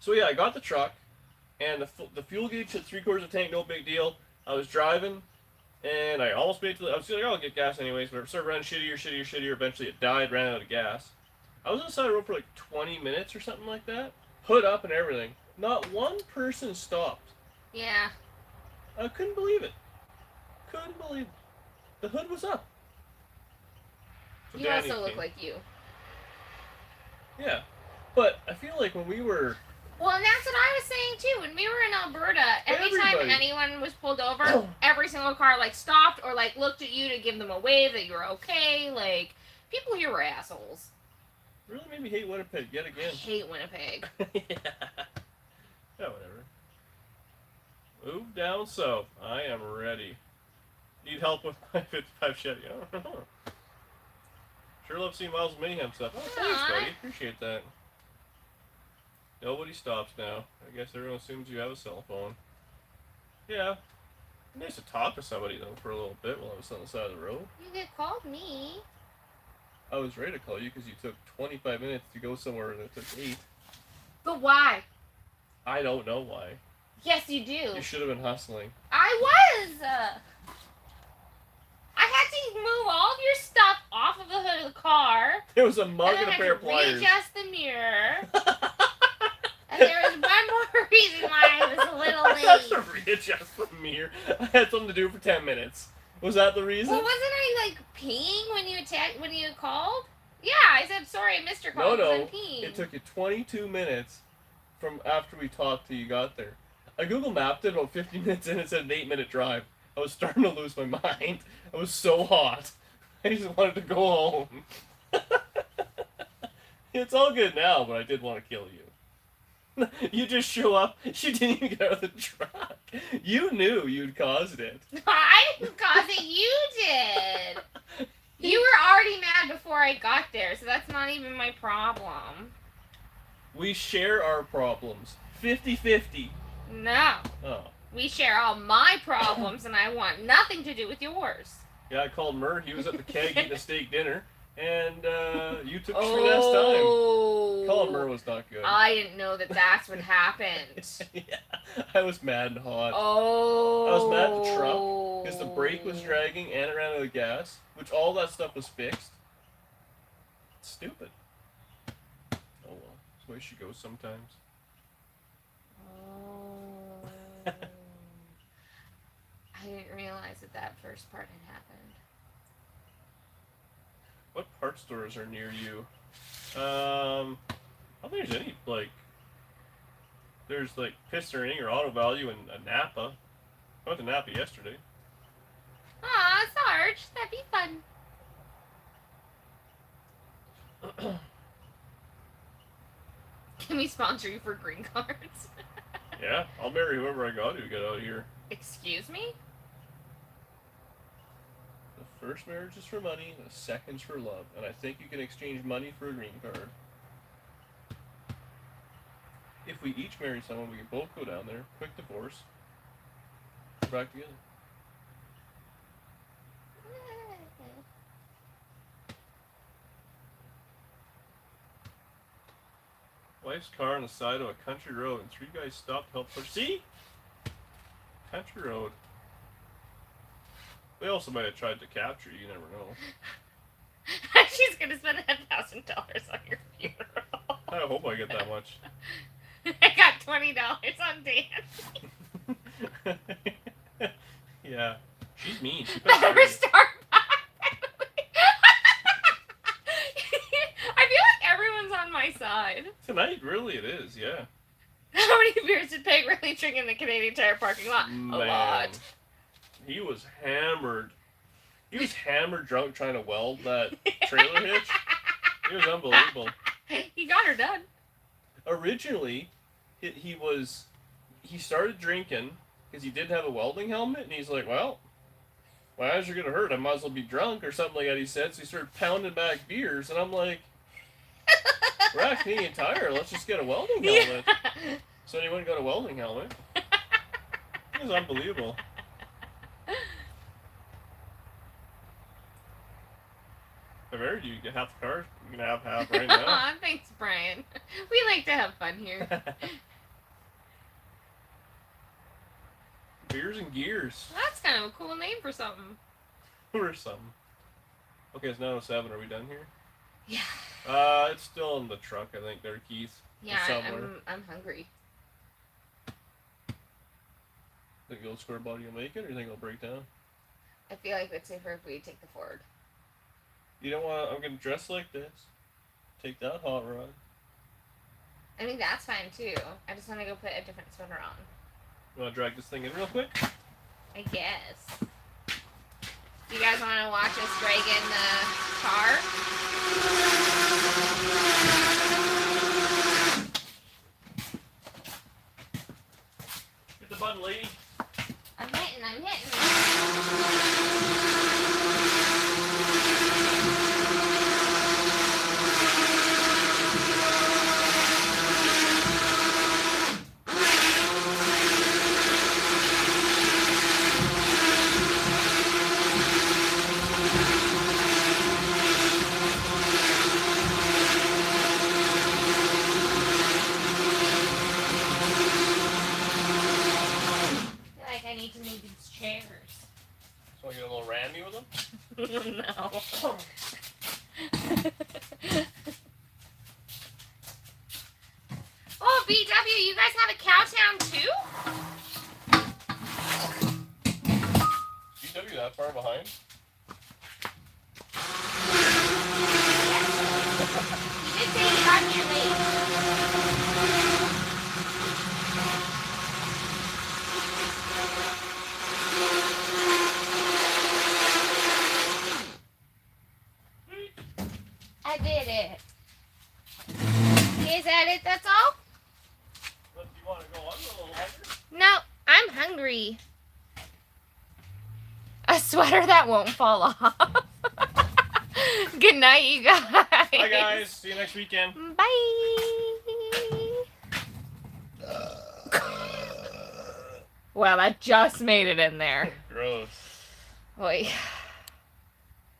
So yeah, I got the truck, and the fuel gauge hit 3/4 of the tank, no big deal. I was driving, and I almost made it to I was like, oh, I'll get gas anyways, but it started running shittier. Eventually it died, ran out of gas. I was on the side of the road for like 20 minutes or something like that. Hood up and everything. Not one person stopped. Yeah. I couldn't believe it. Couldn't believe it. The hood was up. So You Danny also look came. like you. Yeah. But I feel like when we were... Well, and that's what I was saying too. When we were in Alberta, every time Everybody. anyone was pulled over, every single car like stopped or like looked at you to give them a wave that you were okay. Like people here were assholes. Really made me hate Winnipeg yet I again. hate Winnipeg. Yeah. Yeah, whatever. Move down south. I am ready. Need help with my 55 Chevy. I don't know. Sure love seeing Miles Mayhem stuff. Oh, thanks, Aw. buddy. Appreciate that. Nobody stops now. I guess everyone assumes you have a cell phone. Yeah. Nice to talk to somebody, though, for a little bit while I was on the side of the road. You could call me. I was ready to call you because you took 25 minutes to go somewhere and it took 8. But why? I don't know why. Yes, you do. You should have been hustling. I was. I had to move all of your stuff off of the hood of the car. There was a mug And and I a pair of had to pliers. readjust the mirror. And there was one more reason why I was a little That's late. to readjust the mirror. I had something to do for 10 minutes. Was that the reason? Well, wasn't I like peeing when you called? Yeah, I said sorry, I missed your No, call. 'cause I'm no. peeing. It took you 22 minutes from after we talked till you got there. I Google mapped it about 50 minutes in. It said an 8-minute drive. I was starting to lose my mind. I was so hot. I just wanted to go home. It's all good now, but I did want to kill you. You just show up. You didn't even get out of the truck. You knew you'd caused it. I didn't cause it. You did. You were already mad before I got there, so that's not even my problem. We share our problems. 50-50. No. Oh. We share all my problems, and I want nothing to do with yours. Yeah, I called Murr. He was at the keg eating a steak dinner, and you took Shrew last time. Oh. Calling Murr was not good. I didn't know that that's what happened. Yeah, I was mad and hot. Oh. I was mad at the truck because the brake was dragging and it ran out of gas, which all that stuff was fixed. It's stupid. Oh well, that's the way she goes sometimes. Oh. I didn't realize that that first part had happened. What parts stores are near you? I don't think there's any, like, there's, like, Pistoring or Auto Value in Napa. I went to Napa yesterday. Aw, Sarge, that'd be fun. Can we sponsor you for green cards? Yeah, I'll marry whoever I got to get out of here. Excuse me? The first marriage is for money, the second's for love. And I think you can exchange money for a green card. If we each marry someone, we can both go down there, quick divorce, we're back together. Wife's car on the side of a country road, and 3 guys stopped to help her. See? Country road. They also might have tried to capture you, you never know. She's gonna spend $1,000 on your funeral. I hope I get that much. I got $20 on Dan. Yeah. She's mean. She Better start back. I feel like everyone's on my side. Tonight, really, it is, yeah. How many beers did Peg really drink in the Canadian Tire parking lot? Man. A lot. He was hammered. He was hammered drunk trying to weld that trailer hitch. It was unbelievable. He got her done. Originally, he started drinking because he didn't have a welding helmet, and he's like, well, my eyes are going to hurt. I might as well be drunk or something like that, he said. So he started pounding back beers, and I'm like, we're at Canadian Tire. Let's just get a welding helmet. Yeah. So he went and got a welding helmet. It was unbelievable. If I married you, you get half the car. You can have half right now. Aw, thanks, Brian. We like to have fun here. Beers and gears. That's kind of a cool name for something. Or something. Okay, it's 9:07. Are we done here? Yeah. It's still in the truck, I think, there, Keith. Yeah, somewhere. I'm hungry. Think the old square body will make it, or you think it'll break down? I feel like it's safer if we take the Ford. You don't want. I'm gonna dress like this. Take that hot rod. I mean, that's fine too. I just want to go put a different sweater on. You want to drag this thing in real quick? I guess. You guys want to watch us drag in the car? Hit the button, lady. I'm hitting. I need to move these chairs. So I get a little randy with them? No. Oh, BW, you guys have a Cowtown too? BW that far behind? You did say you got here late. I did it. Is that it? That's all? But do you want to go on a little longer? No, I'm hungry. A sweater that won't fall off. Good night, you guys. Bye, guys. See you next weekend. Bye. Well, that just made it in there. Gross. Oy.